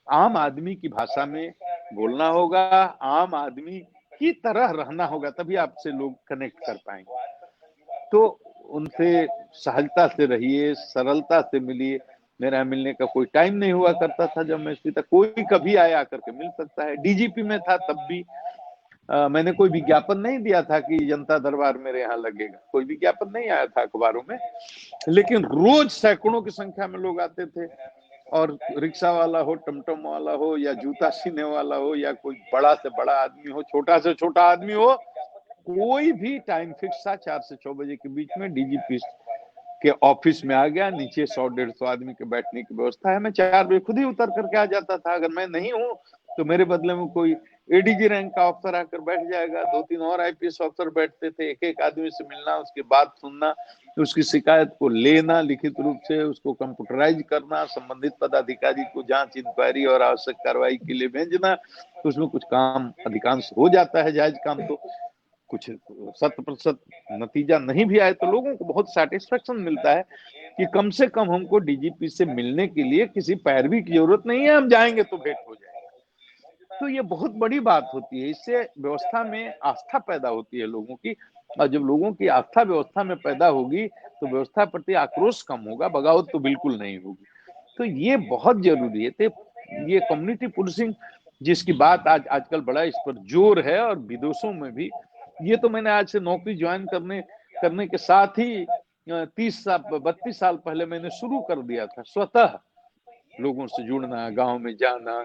आम आदमी की भाषा में बोलना होगा, आम आदमी की तरह रहना होगा, तभी आपसे लोग कनेक्ट कर पाएंगे। तो उनसे सहजता से रहिए, सरलता से मिलिए। मेरा मिलने का कोई टाइम नहीं हुआ करता था जब मैं इसकी, कोई कभी आया करके मिल सकता है। डीजीपी में था तब भी मैंने कोई विज्ञापन नहीं दिया था कि जनता दरबार मेरे यहाँ लगेगा, कोई विज्ञापन नहीं आया था अखबारों में, लेकिन रोज सैकड़ों की संख्या में लोग आते थे। और रिक्शा वाला हो, टमटम वाला हो या जूता सीने वाला हो या कोई बड़ा से बड़ा आदमी हो, छोटा से छोटा आदमी हो, कोई भी टाइम फिक्स था 4 से 6 बजे के बीच में डीजीपी के ऑफिस में आ गया। नीचे 100-150 आदमी के बैठने की व्यवस्था है। मैं 4 बजे खुद ही उतर करके आ जाता था। अगर मैं नहीं हूं तो मेरे बदले में कोई एडीजी रैंक का ऑफिसर आकर बैठ जाएगा, 2-3 और आईपीएस ऑफिसर बैठते थे, एक एक आदमी से मिलना, उसकी बात सुनना, उसकी शिकायत को लेना लिखित रूप से, उसको कंप्यूटराइज करना, संबंधित पदाधिकारी को जांच इंक्वायरी और आवश्यक कार्रवाई के लिए भेजना। तो उसमें कुछ काम अधिकांश हो जाता है, जायज काम, तो कुछ 100% नतीजा नहीं भी आए तो लोगों को बहुत सेटिस्फेक्शन मिलता है कि कम से कम हमको डीजीपी से मिलने के लिए किसी पैरवी की जरूरत नहीं है, हम जाएंगे तो भेंट हो जाएगा। तो ये बहुत बड़ी बात होती है, इससे व्यवस्था में आस्था पैदा होती है लोगों की, और जब लोगों की आस्था व्यवस्था में पैदा होगी तो व्यवस्था प्रति आक्रोश कम होगा, बगावत तो बिल्कुल नहीं होगी। तो ये बहुत जरूरी है। तो ये कम्युनिटी पुलिसिंग जिसकी बात आजकल बड़ा इस पर जोर है, और विदेशों में भी, ये तो मैंने आज से नौकरी ज्वाइन करने के साथ ही 32 साल पहले मैंने शुरू कर दिया था। स्वतः लोगों से जुड़ना, गांव में जाना,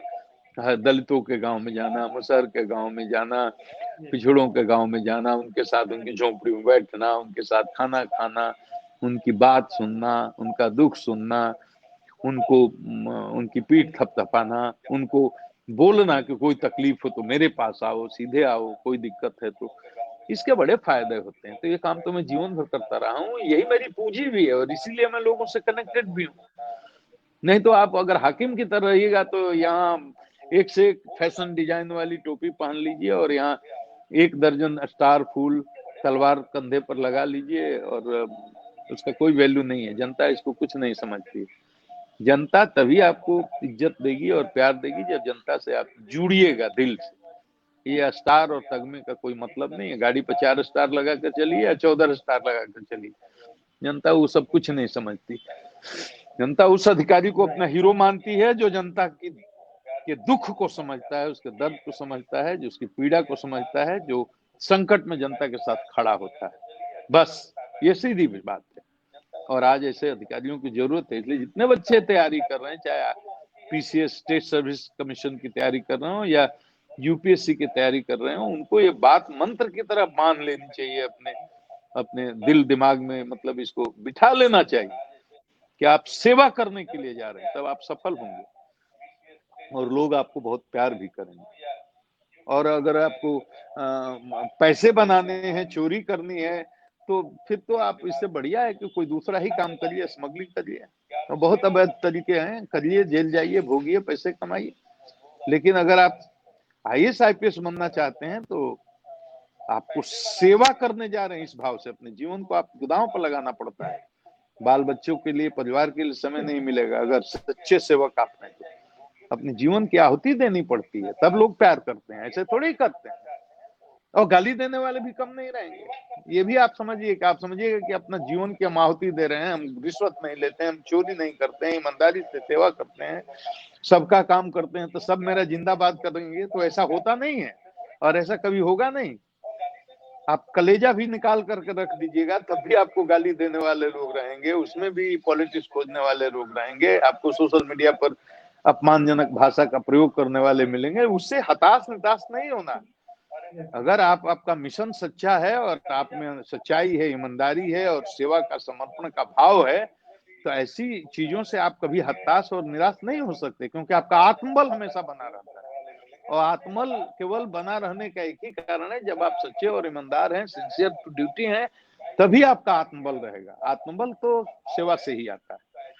दलितों के गांव में जाना, मुसहर के गांव में जाना, पिछड़ों के गांव में जाना, उनके साथ उनकी झोंपड़ी में बैठना, उनके साथ खाना खाना, उनकी बात सुनना, उनका दुख सुनना, उनको उनकी पीठ थपथपाना, उनको बोलना कि कोई तकलीफ हो तो मेरे पास आओ, सीधे आओ, कोई दिक्कत है तो। इसके बड़े फायदे होते हैं। तो ये काम तो मैं जीवन भर करता रहा हूँ, यही मेरी पूंजी भी है, और इसीलिए मैं लोगों से कनेक्टेड भी हूँ। नहीं तो आप अगर हाकिम की तरह रहिएगा तो यहाँ एक से एक फैशन डिजाइन वाली टोपी पहन लीजिए, और यहाँ 1 दर्जन स्टार फूल तलवार कंधे पर लगा लीजिए, और उसका कोई वैल्यू नहीं है। जनता इसको कुछ नहीं समझती। जनता तभी आपको इज्जत देगी और प्यार देगी जब जनता से आप जुड़िएगा दिल से। ये स्टार और तगमे का कोई मतलब नहीं है। गाड़ी पर 4 स्टार लगा कर चलिए या 14 स्टार लगा कर चलिए, जनता वो सब कुछ नहीं समझती। जनता उस अधिकारी को अपना हीरो मानती है जो जनता के दुख को समझता है, उसके दर्द को समझता है, जो उसकी पीड़ा को समझता है, जो संकट में जनता के साथ खड़ा होता है। बस ये सीधी बात है, और आज ऐसे अधिकारियों की जरूरत है। इसलिए जितने बच्चे तैयारी कर रहे हैं, चाहे पीसीएस स्टेट सर्विस कमीशन की तैयारी कर रहे हो या यूपीएससी की तैयारी कर रहे हो, उनको ये बात मंत्र की तरह मान लेनी चाहिए, अपने दिल दिमाग में, मतलब इसको बिठा लेना चाहिए कि आप सेवा करने के लिए जा रहे हैं, तब आप सफल होंगे और लोग आपको बहुत प्यार भी करेंगे। और अगर आपको पैसे बनाने हैं, चोरी करनी है, तो फिर तो आप, इससे बढ़िया है कि कोई दूसरा ही काम करिए, स्मगलिंग करिए। तो बहुत अवैध तरीके हैं, करिए, जेल जाइए, भोगिए, पैसे कमाइए। लेकिन अगर आप आईएएस आईपीएस बनना चाहते हैं तो आपको सेवा करने जा रहे हैं, इस भाव से अपने जीवन को आप दांव पर लगाना पड़ता है। बाल बच्चों के लिए, परिवार के लिए समय नहीं मिलेगा अगर सच्चे सेवक आप हैं तो। अपने जीवन की आहुति देनी पड़ती है, तब लोग प्यार करते हैं, ऐसे थोड़ी करते हैं। और गाली देने वाले भी कम नहीं रहेंगे। ये भी आप समझिएगा कि अपना जीवन की हम आहुति दे रहे हैं, हम रिश्वत नहीं लेते हैं, हम चोरी नहीं करते हैं, ईमानदारी से सेवा करते हैं, सबका काम करते हैं, तो सब मेरा जिंदाबाद करेंगे, तो ऐसा होता नहीं है और ऐसा कभी होगा नहीं। आप कलेजा भी निकाल करके रख दीजिएगा, तब भी आपको गाली देने वाले लोग रहेंगे, उसमें भी पॉलिटिक्स खोजने वाले लोग रहेंगे, आपको सोशल मीडिया पर अपमानजनक भाषा का प्रयोग करने वाले मिलेंगे। उससे हताश निराश नहीं होना। अगर आपका मिशन सच्चा है और आप में सच्चाई है, ईमानदारी है और सेवा का, समर्पण का भाव है, तो ऐसी चीजों से आप कभी हताश और निराश नहीं हो सकते, क्योंकि आपका आत्मबल हमेशा बना रहता है। और आत्मबल केवल बना रहने का एक ही कारण है, जब आप सच्चे और ईमानदार हैं, सिंसियर टू ड्यूटी हैं, तभी आपका आत्मबल रहेगा। आत्मबल तो सेवा से ही आता है।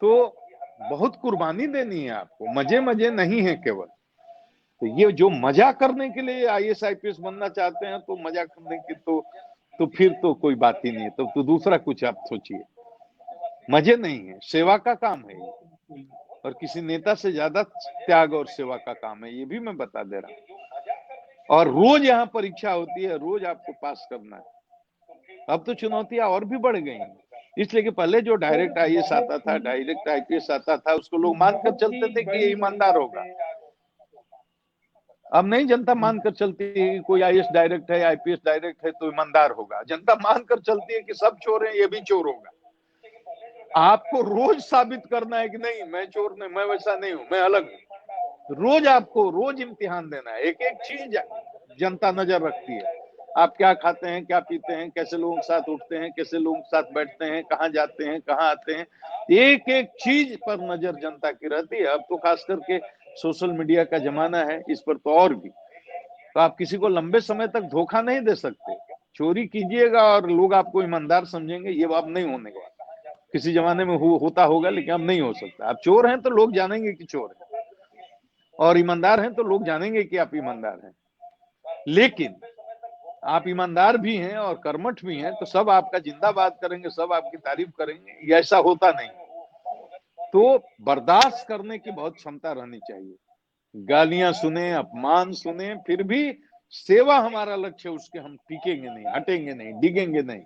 तो बहुत कुर्बानी देनी है आपको, मजे नहीं है केवल। तो ये जो मजा करने के लिए आईएएस आईपीएस बनना चाहते हैं, तो मजा करने की तो फिर तो कोई बात ही नहीं है। तो दूसरा कुछ आप सोचिए। मजे नहीं है, सेवा का काम है ये, और किसी नेता से ज्यादा त्याग और सेवा का काम है, ये भी मैं बता दे रहा हूँ। और रोज यहाँ परीक्षा होती है, रोज आपको पास करना है। अब तो चुनौतियां और भी बढ़ गई हैं, इसलिए कि पहले जो डायरेक्ट आईएएस आता था, डायरेक्ट आईपीएस आता था, उसको लोग मानकर चलते थे कि ये ईमानदार होगा। अब नहीं जनता मानकर चलती है कि कोई आईएएस डायरेक्ट है, आईपीएस डायरेक्ट है तो ईमानदार होगा। जनता मानकर चलती है कि सब चोर हैं, ये भी चोर होगा। आपको रोज साबित करना है कि नहीं, मैं चोर नहीं, मैं वैसा नहीं हूं, मैं अलग हूं। रोज आपको रोज इम्तिहान देना है। एक एक चीज जनता नजर रखती है। आप क्या खाते हैं, क्या पीते हैं, कैसे लोगों के साथ उठते हैं, कैसे लोगों के साथ बैठते हैं, कहाँ जाते हैं, कहाँ आते हैं, एक एक चीज पर नजर जनता की रहती है। अब तो खास करके सोशल मीडिया का जमाना है, इस पर तो और भी। तो आप किसी को लंबे समय तक धोखा नहीं दे सकते। चोरी कीजिएगा और लोग आपको ईमानदार समझेंगे, ये अब नहीं होने का। किसी जमाने में होता होगा, लेकिन अब नहीं हो सकता। आप चोर हैं तो लोग जानेंगे कि चोर है, और ईमानदार हैं तो लोग जानेंगे कि आप ईमानदार हैं। लेकिन आप ईमानदार भी हैं और कर्मठ भी हैं तो सब आपका जिंदाबाद करेंगे, सब आपकी तारीफ करेंगे, ये ऐसा होता नहीं। तो बर्दाश्त करने की बहुत क्षमता रहनी चाहिए। गालियां सुने, अपमान सुने, फिर भी सेवा हमारा लक्ष्य, उसके हम टिकेंगे नहीं, हटेंगे नहीं, डिगेंगे नहीं।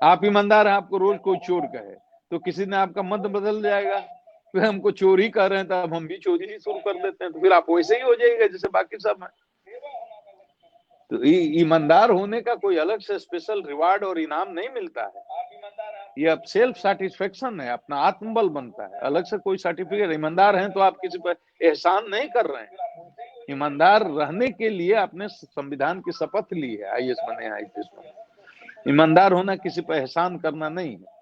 आप ईमानदार हैं, आपको रोज कोई चोर कहे तो किसी ने आपका मत बदल जाएगा, फिर हमको चोर ही कर रहे हैं तो अब हम भी चोरी ही शुरू कर देते हैं, तो फिर आप वैसे ही हो जाएगा जैसे बाकी सब है। तो ईमानदार होने का कोई अलग से स्पेशल रिवार्ड और इनाम नहीं मिलता है। ये अब सेल्फ सेटिस्फेक्शन है, अपना आत्मबल बनता है, अलग से कोई सर्टिफिकेट। ईमानदार हैं तो आप किसी पर एहसान नहीं कर रहे हैं। ईमानदार रहने के लिए आपने संविधान की शपथ ली है, आईएएस बने, आईपीएस बने। ईमानदार होना किसी पर एहसान करना नहीं है।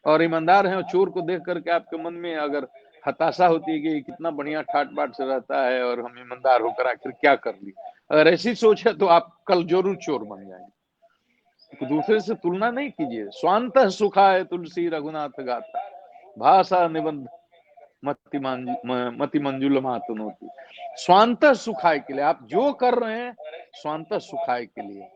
और ईमानदार हैं और चोर को देख करके आपके मन में अगर हताशा होती है कि कितना बढ़िया ठाट बाट से रहता है और हम ईमानदार होकर आखिर क्या कर ली, अगर ऐसी सोच है तो आप कल जरूर चोर बन जाएंगे। तो दूसरे से तुलना नहीं कीजिए। स्वांत सुखाय तुलसी रघुनाथ गाथा, भाषा निबंध मति मंजुल मातुनोती। स्वांत सुखाय के लिए आप जो कर रहे हैं, स्वांत सुखाय के लिए।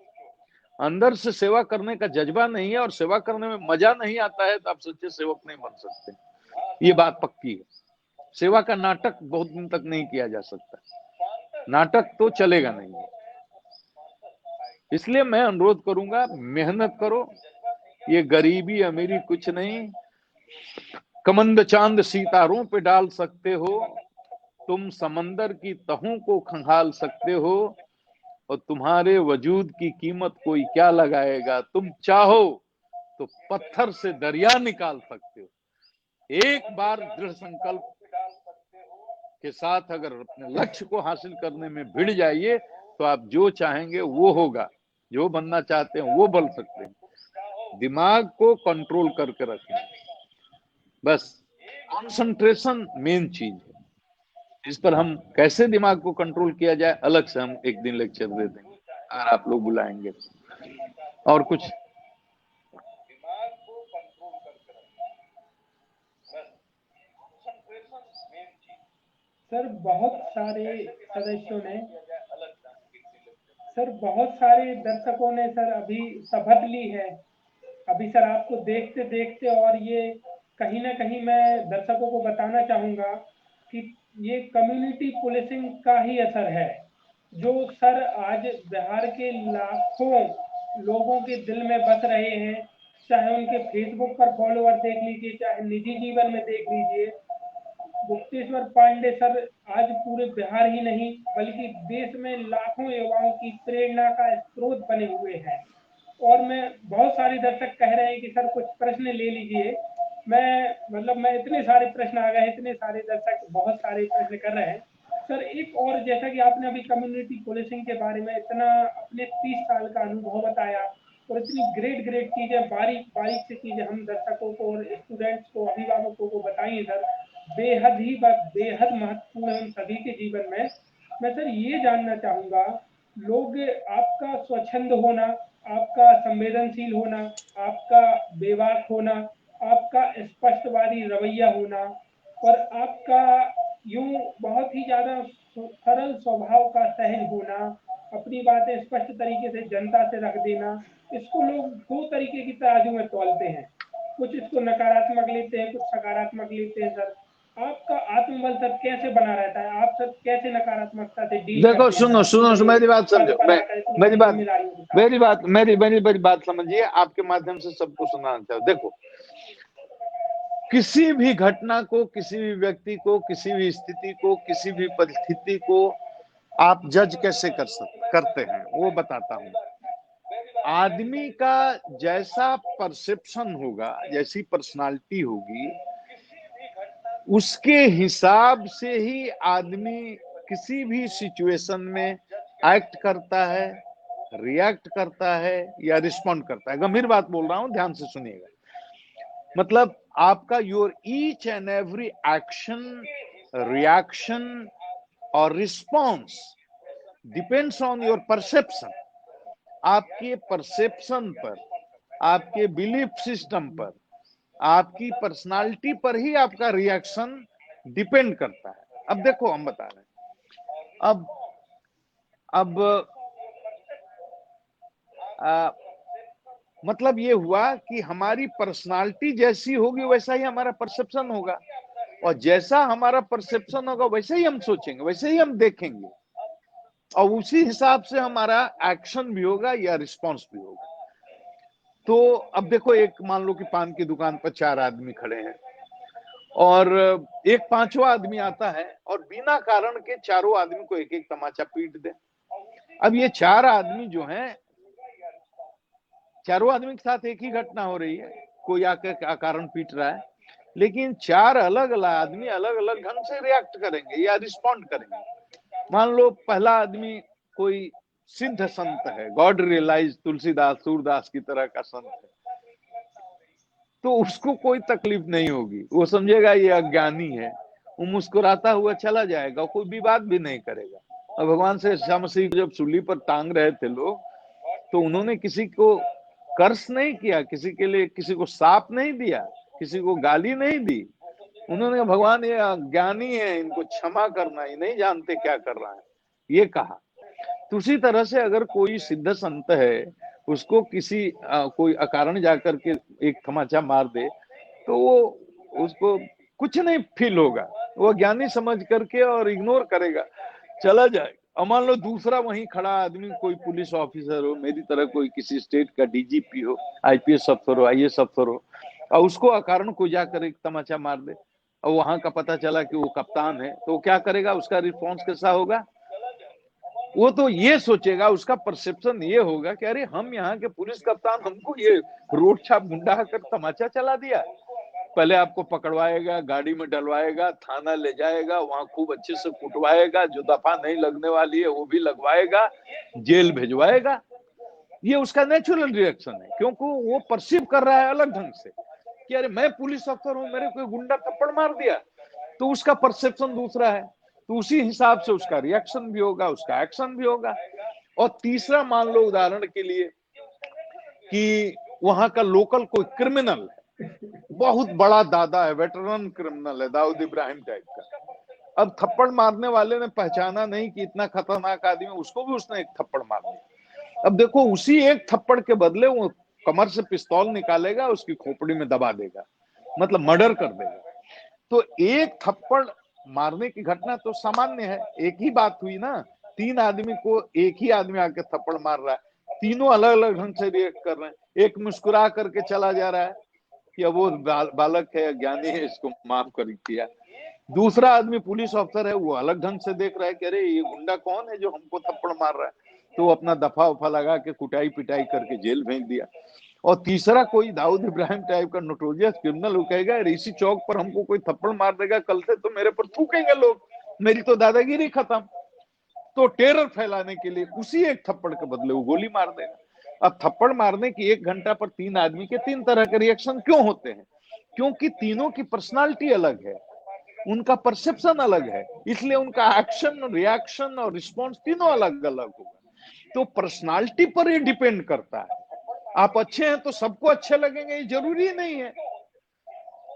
अंदर से सेवा करने का जज्बा नहीं है और सेवा करने में मजा नहीं आता है तो आप सच्चे सेवक नहीं बन सकते। ये बात पक्की है। सेवा का नाटक बहुत दिन तक नहीं किया जा सकता, नाटक तो चलेगा नहीं। इसलिए मैं अनुरोध करूंगा, मेहनत करो। ये गरीबी अमीरी कुछ नहीं, कमंद चांद सितारों पे डाल सकते हो तुम, समंदर की तहों को खंगाल सकते हो, और तुम्हारे वजूद की कीमत कोई क्या लगाएगा। तुम चाहो तो पत्थर से दरिया निकाल सकते हो। एक बार दृढ़ संकल्प के साथ अगर अपने लक्ष्य को हासिल करने में भिड़ जाइए तो आप जो चाहेंगे वो होगा, जो बनना चाहते हैं वो बन सकते हैं। दिमाग को कंट्रोल करके रखें, बस कंसंट्रेशन मेन चीज है। इस पर हम कैसे दिमाग को कंट्रोल किया जाए, अलग से हम एक दिन लेक्चर दे देंगे अगर आप लोग बुलाएंगे। और कुछ सर बहुत सारे सदस्यों ने, सर बहुत सारे दर्शकों ने सर अभी शपथ ली है। अभी सर आपको देखते देखते, और ये कहीं ना कहीं मैं दर्शकों को बताना चाहूंगा कि ये कम्युनिटी पुलिसिंग का ही असर है, जो सर आज बिहार के लाखों लोगों के दिल में बस रहे हैं। चाहे उनके फेसबुक पर फॉलोअर देख लीजिए, चाहे निजी जीवन में देख लीजिए। गुप्तेश्वर पांडे सर आज पूरे बिहार ही नहीं बल्कि देश में लाखों युवाओं की प्रेरणा का स्रोत बने हुए हैं। और मैं, बहुत सारे दर्शक कह रहे हैं कि सर कुछ प्रश्न ले लीजिए। मैं इतने सारे प्रश्न आ गए, इतने सारे दर्शक बहुत सारे प्रश्न कर रहे हैं। सर एक और, जैसा कि आपने अभी कम्युनिटी पुलिसिंग के बारे में इतना अपने 30 साल का अनुभव बताया और इतनी ग्रेट ग्रेट चीजें, बारीक बारीक से चीजें हम दर्शकों को और स्टूडेंट्स को, अभिभावकों को बताई सर, बेहद महत्वपूर्ण है हम सभी के जीवन में। मैं सर ये जानना चाहूंगा, लोग आपका स्वच्छंद होना, आपका संवेदनशील होना, आपका बेबाक होना, आपका स्पष्टवादी रवैया होना और आपका यूं बहुत ही ज्यादा सरल स्वभाव का सहज होना, अपनी बातें स्पष्ट तरीके से जनता से रख देना, इसको लोग दो तरीके की तराजू में तौलते हैं। कुछ इसको नकारात्मक लेते हैं, कुछ सकारात्मक लेते हैं। सर आपका आत्मबल सर कैसे बना रहता है? आप सर कैसे नकारात्मकता से डील देखो, करते हैं? सुनो मेरी बात समझो, मेरी बात समझिए, आपके माध्यम से सबको सुनाना चाहूँ। देखो, किसी भी घटना को, किसी भी व्यक्ति को, किसी भी स्थिति को, किसी भी परिस्थिति को आप जज कैसे करते हैं वो बताता हूं। आदमी का जैसा परसेप्शन होगा, जैसी पर्सनालिटी होगी, उसके हिसाब से ही आदमी किसी भी सिचुएशन में एक्ट करता है, रिएक्ट करता है या रिस्पॉन्ड करता है। गंभीर बात बोल रहा हूं, ध्यान से सुनिएगा। मतलब आपका your each and every action, reaction और response depends on your perception. आपके परसेप्शन पर, आपके बिलीफ सिस्टम पर, आपकी पर्सनालिटी पर ही आपका रिएक्शन डिपेंड करता है। अब देखो हम बता रहे हैं, अब मतलब ये हुआ कि हमारी पर्सनालिटी जैसी होगी वैसा ही हमारा परसेप्शन होगा, और जैसा हमारा परसेप्शन होगा वैसे ही हम सोचेंगे, वैसे ही हम देखेंगे, और उसी हिसाब से हमारा एक्शन भी होगा या रिस्पॉन्स भी होगा। तो अब देखो, एक मान लो कि पान की दुकान पर 4 आदमी खड़े हैं और एक 5वां आदमी आता है और बिना कारण के चारों आदमी को एक एक तमाचा पीट दे। अब ये 4 आदमी जो हैं, चारों आदमी के साथ एक ही घटना हो रही है, कोई आकर अकारण पीट रहा है, लेकिन 4 अलग अलग आदमी अलग अलग ढंग से रिएक्ट करेंगे या रिस्पॉन्ड करेंगे। मान लो पहला आदमी कोई सिद्ध संत है, गॉड रियलाइज तुलसीदास सूरदास की तरह का संत है, तो उसको कोई तकलीफ नहीं होगी, वो समझेगा ये अज्ञानी है, वो मुस्कुराता हुआ चला जाएगा, कोई विवाद भी नहीं करेगा। और भगवान से श्याम मसीह जब सूली पर टांग रहे थे लोग, तो उन्होंने किसी को कर्स नहीं किया, किसी के लिए किसी को साप नहीं दिया, किसी को गाली नहीं दी। उन्होंने भगवान ये अज्ञानी है, इनको क्षमा करना, ये नहीं जानते क्या कर रहा है, ये कहा। तो उसी तरह से अगर कोई सिद्ध संत है, उसको किसी कोई अकारण जाकर के एक तमाचा मार दे, तो वो उसको कुछ नहीं फील होगा, वो ज्ञानी समझ करके और इग्नोर करेगा, चला जाएगा। और मान लो दूसरा वहीं खड़ा आदमी कोई पुलिस ऑफिसर हो, मेरी तरह कोई किसी स्टेट का डीजीपी हो, आईपीएस अफसर हो, आईएएस अफसर हो, और उसको अकारण को जाकर एक तमाचा मार दे, और वहां का पता चला कि वो कप्तान है, तो क्या करेगा, उसका रिस्पॉन्स कैसा होगा? वो तो ये सोचेगा, उसका परसेप्शन ये होगा कि अरे हम यहाँ के पुलिस कप्तान, हमको ये रोड छाप गुंडा कर तमाचा चला दिया। पहले आपको पकड़वाएगा, गाड़ी में डलवाएगा, थाना ले जाएगा, वहां खूब अच्छे से कुटवाएगा, जो दफा नहीं लगने वाली है वो भी लगवाएगा, जेल भेजवाएगा। ये उसका नेचुरल रिएक्शन है, क्योंकि वो परसीव कर रहा है अलग ढंग से कि अरे मैं पुलिस अफसर हूं, मेरे कोई गुंडा थप्पड़ मार दिया, तो उसका परसेप्शन दूसरा है, तो उसी हिसाब से उसका रिएक्शन भी होगा, उसका एक्शन भी होगा। और तीसरा मान लो उदाहरण के लिए कि वहां का लोकल कोई क्रिमिनल है, बहुत बड़ा दादा है, वेटरन क्रिमिनल है, दाऊद इब्राहिम टाइप का। अब थप्पड़ मारने वाले ने पहचाना नहीं कि इतना खतरनाक आदमी, उसको भी उसने एक थप्पड़ मार दिया। अब देखो, उसी एक थप्पड़ के बदले वो कमर से पिस्तौल निकालेगा, उसकी खोपड़ी में दबा देगा, मतलब मर्डर कर देगा। तो एक थप्पड़ मारने की घटना तो सामान्य है, एक ही बात हुई ना, 3 आदमी को एक ही आदमी आके थप्पड़ मार रहा है, तीनों अलग अलग ढंग से रिएक्ट कर रहे हैं। एक मुस्कुरा करके चला जा रहा है कि अब वो बालक है, ज्ञानी है, इसको माफ कर दिया। दूसरा आदमी पुलिस अफसर है, वो अलग ढंग से देख रहा है कि अरे ये गुंडा कौन है जो हमको थप्पड़ मार रहा है, तो वो अपना दफा उफा लगा के कुटाई पिटाई करके जेल भेज दिया। और तीसरा कोई दाऊद इब्राहिम टाइप का नोटोरियस क्रिमिनल, वो कहेगा इसी चौक पर हमको कोई थप्पड़ मार देगा, कल से तो मेरे पर थूकेंगे लोग, मेरी तो दादागिरी खत्म। तो टेरर फैलाने के लिए उसी एक थप्पड़ के बदले वो गोली मार देगा। अब थप्पड़ मारने की 1 घंटा पर 3 आदमी के 3 तरह के रिएक्शन क्यों होते हैं? क्योंकि तीनों की पर्सनालिटी अलग है, उनका परसेप्शन अलग है, इसलिए उनका एक्शन, रिएक्शन और रिस्पॉन्स तीनों अलग अलग होगा। तो पर्सनालिटी पर ये डिपेंड करता है। आप अच्छे हैं तो सबको अच्छे लगेंगे, ये जरूरी नहीं है।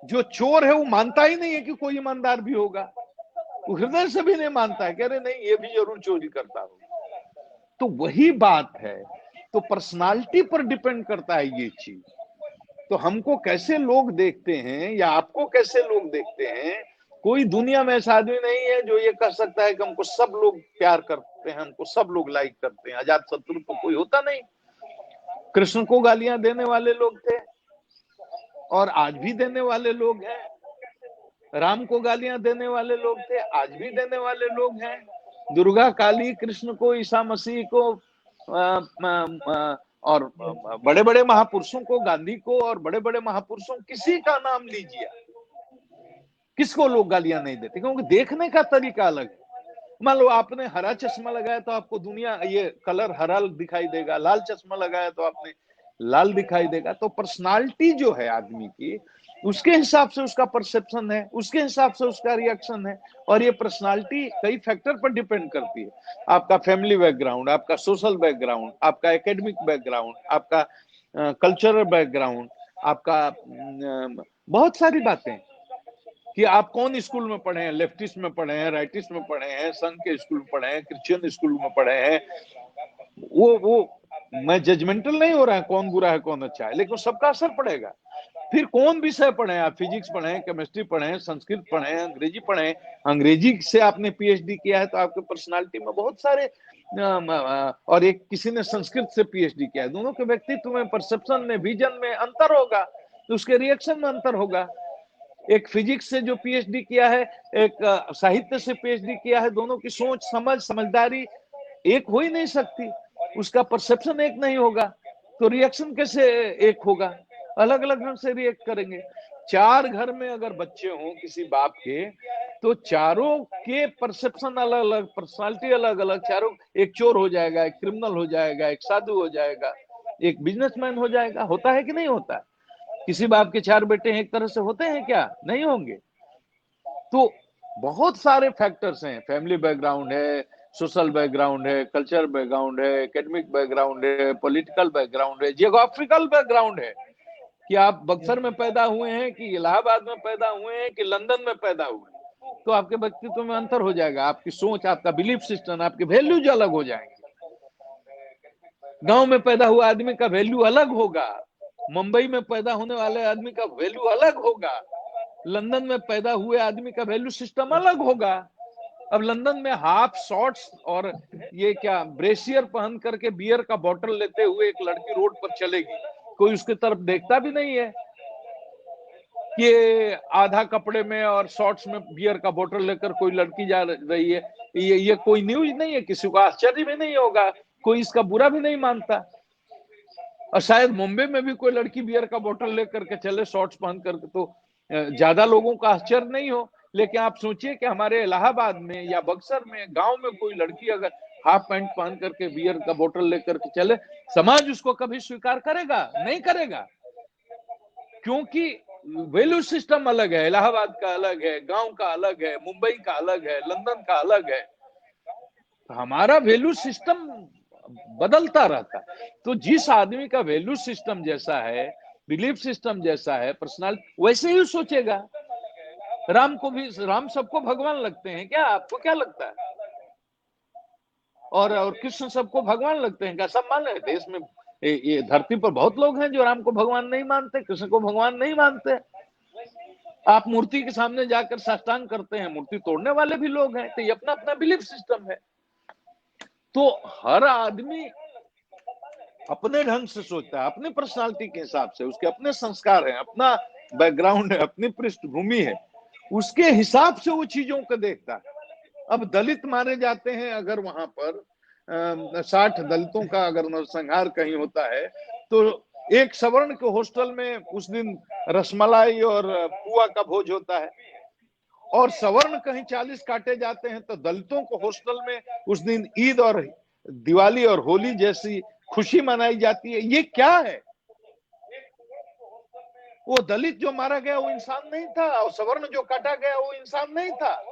जो चोर है वो मानता ही नहीं है कि कोई ईमानदार भी होगा, वो हृदय से भी नहीं मानता है, कह रहे नहीं ये भी जरूर चोरी करता होगा। तो वही बात है, तो पर्सनालिटी पर डिपेंड करता है ये चीज। तो हमको कैसे लोग देखते हैं या आपको कैसे लोग देखते हैं, कोई दुनिया में ऐसा आदमी नहीं है जो ये कह सकता है कि हमको सब लोग प्यार करते हैं, हमको सब लोग लाइक करते हैं। अजात शत्रु तो कोई होता नहीं। कृष्ण को गालियां देने वाले लोग थे और आज भी देने वाले लोग हैं, राम को गालियां देने वाले लोग थे, आज भी देने वाले लोग हैं। दुर्गा, काली, कृष्ण को, ईसा मसीह को और बड़े बड़े महापुरुषों को, गांधी को और बड़े बड़े महापुरुषों, किसी का नाम लीजिए, किसको लोग गालियां नहीं देते? क्योंकि देखने का तरीका अलग है। मान लो आपने हरा चश्मा लगाया तो आपको दुनिया ये कलर हरा दिखाई देगा, लाल चश्मा लगाया तो आपने लाल दिखाई देगा। तो पर्सनालिटी जो है आदमी की, उसके हिसाब से उसका परसेप्शन है, उसके हिसाब से उसका रिएक्शन है। और ये पर्सनालिटी कई फैक्टर पर डिपेंड करती है। आपका फैमिली बैकग्राउंड, आपका सोशल बैकग्राउंड, आपका एकेडमिक बैकग्राउंड, आपका कल्चरल बैकग्राउंड, आपका बहुत सारी बातें कि आप कौन स्कूल में पढ़े हैं, लेफ्टिस्ट में पढ़े हैं, राइटिस्ट में पढ़े हैं, संघ के स्कूल में पढ़े हैं, क्रिश्चियन स्कूल में पढ़े हैं। वो मैं जजमेंटल नहीं हो रहा है कौन बुरा है कौन अच्छा है, लेकिन सबका असर पड़ेगा। फिर कौन विषय पढ़े, आप फिजिक्स पढ़े, केमिस्ट्री पढ़े, संस्कृत पढ़े, अंग्रेजी पढ़े, अंग्रेजी से आपने पीएचडी किया है तो आपके पर्सनालिटी में बहुत सारे और एक किसी ने संस्कृत से पीएचडी किया है, दोनों के व्यक्तित्व में, परसेप्शन में, विजन में अंतर होगा, तो उसके रिएक्शन में अंतर होगा। एक फिजिक्स से जो पीएचडी किया है, एक साहित्य से पीएचडी किया है, दोनों की सोच, समझ, समझदारी एक हो ही नहीं सकती, उसका परसेप्शन एक नहीं होगा, तो रिएक्शन कैसे एक होगा? अलग अलग ढंग से रिएक्ट करेंगे। 4 घर में अगर बच्चे हों किसी बाप के, तो चारों के परसेप्शन अलग अलग, पर्सनालिटी अलग अलग। चारों, एक चोर हो जाएगा, एक क्रिमिनल हो जाएगा, एक साधु हो जाएगा, एक बिजनेसमैन हो जाएगा। होता है कि नहीं होता? किसी बाप के 4 बेटे एक तरह से होते हैं क्या? नहीं होंगे। तो बहुत सारे फैक्टर्स हैं, फैमिली बैकग्राउंड है, सोशल बैकग्राउंड है, कल्चर बैकग्राउंड है, एकेडमिक बैकग्राउंड है, पॉलिटिकल बैकग्राउंड है, जियोग्राफिकल बैकग्राउंड है कि आप बक्सर में पैदा हुए हैं कि इलाहाबाद में पैदा हुए हैं कि लंदन में पैदा हुए हैं, तो आपके व्यक्तित्व में अंतर हो जाएगा, आपकी सोच, आपका बिलीफ सिस्टम, आपके वैल्यूज अलग हो जाएंगे। गांव में पैदा हुआ आदमी का वैल्यू अलग होगा, मुंबई में पैदा होने वाले आदमी का वैल्यू अलग होगा, लंदन में पैदा हुए आदमी का वैल्यू सिस्टम अलग होगा। अब लंदन में हाफ शॉर्ट्स और ये क्या ब्रेसियर पहन करके बियर का बोतल लेते हुए एक लड़की रोड पर चलेगी, कोई उसकी तरफ देखता भी नहीं है कि आधा कपड़े में और शॉर्ट्स में बियर का बोतल लेकर कोई लड़की जा रही है। ये कोई न्यूज नहीं है, किसी को आश्चर्य भी नहीं होगा, कोई इसका बुरा भी नहीं मानता। और शायद मुंबई में भी कोई लड़की बियर का बोतल लेकर के चले शॉर्ट्स पहन करके, तो ज्यादा लोगों का आश्चर्य नहीं हो। लेकिन आप सोचिए कि हमारे इलाहाबाद में या बक्सर में गांव में कोई लड़की अगर हाफ पैंट पहन करके बियर का बोतल लेकर के चले, समाज उसको कभी स्वीकार करेगा? नहीं करेगा, क्योंकि वैल्यू सिस्टम अलग है। इलाहाबाद का अलग है, गांव का अलग है, मुंबई का अलग है, लंदन का अलग है। हमारा वैल्यू सिस्टम बदलता रहता है। तो जिस आदमी का वैल्यू सिस्टम जैसा है, बिलीफ सिस्टम जैसा है, पर्सनालिटी वैसे ही सोचेगा। राम सबको भगवान लगते हैं क्या? आपको क्या लगता है? और कृष्ण सबको भगवान लगते हैं क्या? सब मान रहे? देश में ये धरती पर बहुत लोग हैं जो राम को भगवान नहीं मानते, कृष्ण को भगवान नहीं मानते। आप मूर्ति के सामने जाकर साष्टांग करते हैं, मूर्ति तोड़ने वाले भी लोग हैं। तो ये अपना अपना बिलीफ सिस्टम है। तो हर आदमी अपने ढंग से सोचता है, अपने पर्सनालिटी के हिसाब से, उसके अपने संस्कार हैं, अपना बैकग्राउंड है, अपनी पृष्ठभूमि है, उसके हिसाब से वो चीजों को देखता है। अब दलित मारे जाते हैं, अगर वहां पर 60 दलितों का अगर नरसंहार कहीं होता है, तो एक सवर्ण के हॉस्टल में उस दिन रसमलाई और पुआ का भोज होता है, और सवर्ण कहीं 40 काटे जाते हैं, तो दलितों को हॉस्टल में उस दिन ईद और दिवाली और होली जैसी खुशी मनाई जाती है। ये क्या है? वो दलित जो मारा गया वो इंसान नहीं था, और सवर्ण जो काटा गया वो इंसान नहीं था।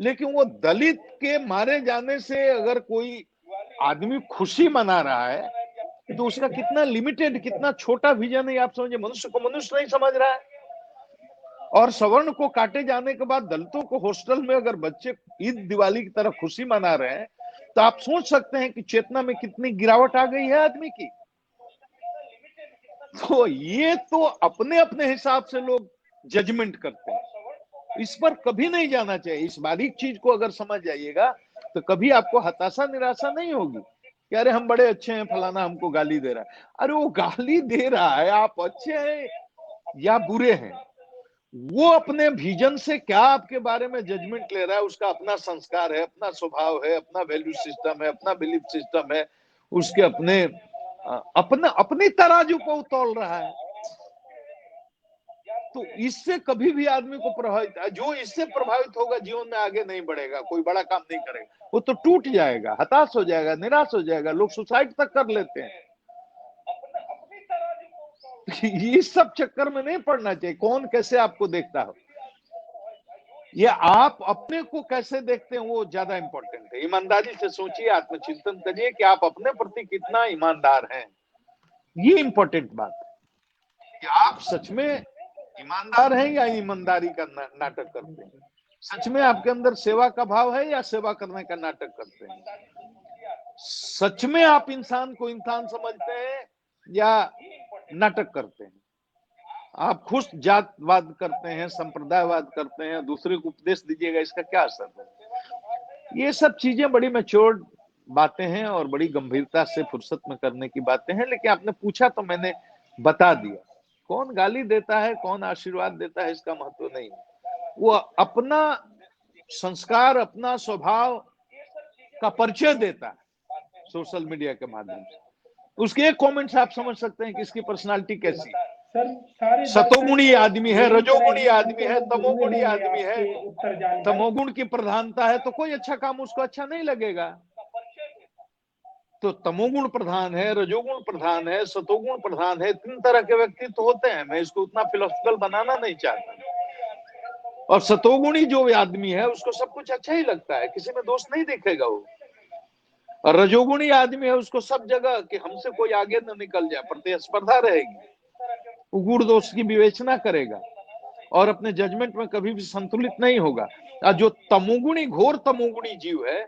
लेकिन वो दलित के मारे जाने से अगर कोई आदमी खुशी मना रहा है, तो उसका कितना लिमिटेड, कितना छोटा विजन है, आप समझे। मनुष्य को मनुष्य नहीं समझ रहा है। और सवर्ण को काटे जाने के बाद दलितों को हॉस्टल में अगर बच्चे ईद दिवाली की तरह खुशी मना रहे हैं, तो आप सोच सकते हैं कि चेतना में कितनी गिरावट आ गई है आदमी की। तो ये तो अपने अपने हिसाब से लोग जजमेंट करते हैं, इस पर कभी नहीं जाना चाहिए। इस बारीक चीज को अगर समझ जाइएगा तो कभी आपको हताशा निराशा नहीं होगी कि अरे हम बड़े अच्छे हैं, फलाना हमको गाली दे रहा है। अरे वो गाली दे रहा है, आप अच्छे हैं या बुरे हैं, वो अपने विजन से क्या आपके बारे में जजमेंट ले रहा है, उसका अपना संस्कार है, अपना स्वभाव है, अपना वैल्यू सिस्टम है, अपना बिलीफ सिस्टम है, उसके अपनी तराजू को तौल रहा है। तो इससे कभी भी आदमी को प्रभावित, जो इससे प्रभावित होगा जीवन में आगे नहीं बढ़ेगा, कोई बड़ा काम नहीं करेगा, वो तो टूट जाएगा, हताश हो जाएगा, निराश हो जाएगा। लोग सुसाइड तक कर लेते हैं। ये सब चक्कर में नहीं पड़ना चाहिए। कौन कैसे आपको देखता हो, ये आप अपने को कैसे देखते हैं वो ज्यादा इंपॉर्टेंट है। ईमानदारी से सोचिए, आत्मचिंतन करिए कि आप अपने प्रति कितना ईमानदार हैं। ये इंपॉर्टेंट बात है कि आप सच में ईमानदार हैं या ईमानदारी का नाटक करते हैं। सच में आपके अंदर सेवा का भाव है या सेवा करने का नाटक करते हैं। सच में आप इंसान को इंसान समझते हैं या नाटक करते हैं। आप खुश जातवाद करते हैं, संप्रदायवाद करते हैं, दूसरे को उपदेश दीजिएगा, इसका क्या असर है। ये सब चीजें बड़ी मैच्योर्ड बातें हैं और बड़ी गंभीरता से फुर्सत में करने की बातें हैं। लेकिन आपने पूछा तो मैंने बता दिया। कौन गाली देता है, कौन आशीर्वाद देता है, इसका महत्व नहीं है। वो अपना संस्कार, अपना स्वभाव का परिचय देता है सोशल मीडिया के माध्यम से। उसके एक कमेंट से आप समझ सकते हैं कि इसकी पर्सनालिटी कैसी है। सर सारे सतोगुणी आदमी है, रजोगुणी आदमी है, तमोगुणी होंगे आदमी है। आपके उत्तर जानकर। तमोगुण की प्रधानता है तो कोई अच्छा काम उसको अच्छा नहीं लगेगा। तो तमोगुण प्रधान है, रजोगुण प्रधान है, सतोगुण प्रधान है, 3 तरह के व्यक्ति तो होते हैं। मैं इसको उतना फिलोसफिकल बनाना नहीं चाहता। और सतोगुणी जो आदमी है उसको सब कुछ अच्छा ही लगता है, किसी में दोष नहीं देखेगा वो। और रजोगुणी आदमी है, उसको सब जगह कि हमसे कोई आगे न निकल जाए, प्रतिस्पर्धा रहेगी, वो गुण दोष की विवेचना करेगा और अपने जजमेंट में कभी भी संतुलित नहीं होगा। और जो तमोगुणी, घोर तमोगुणी जीव है,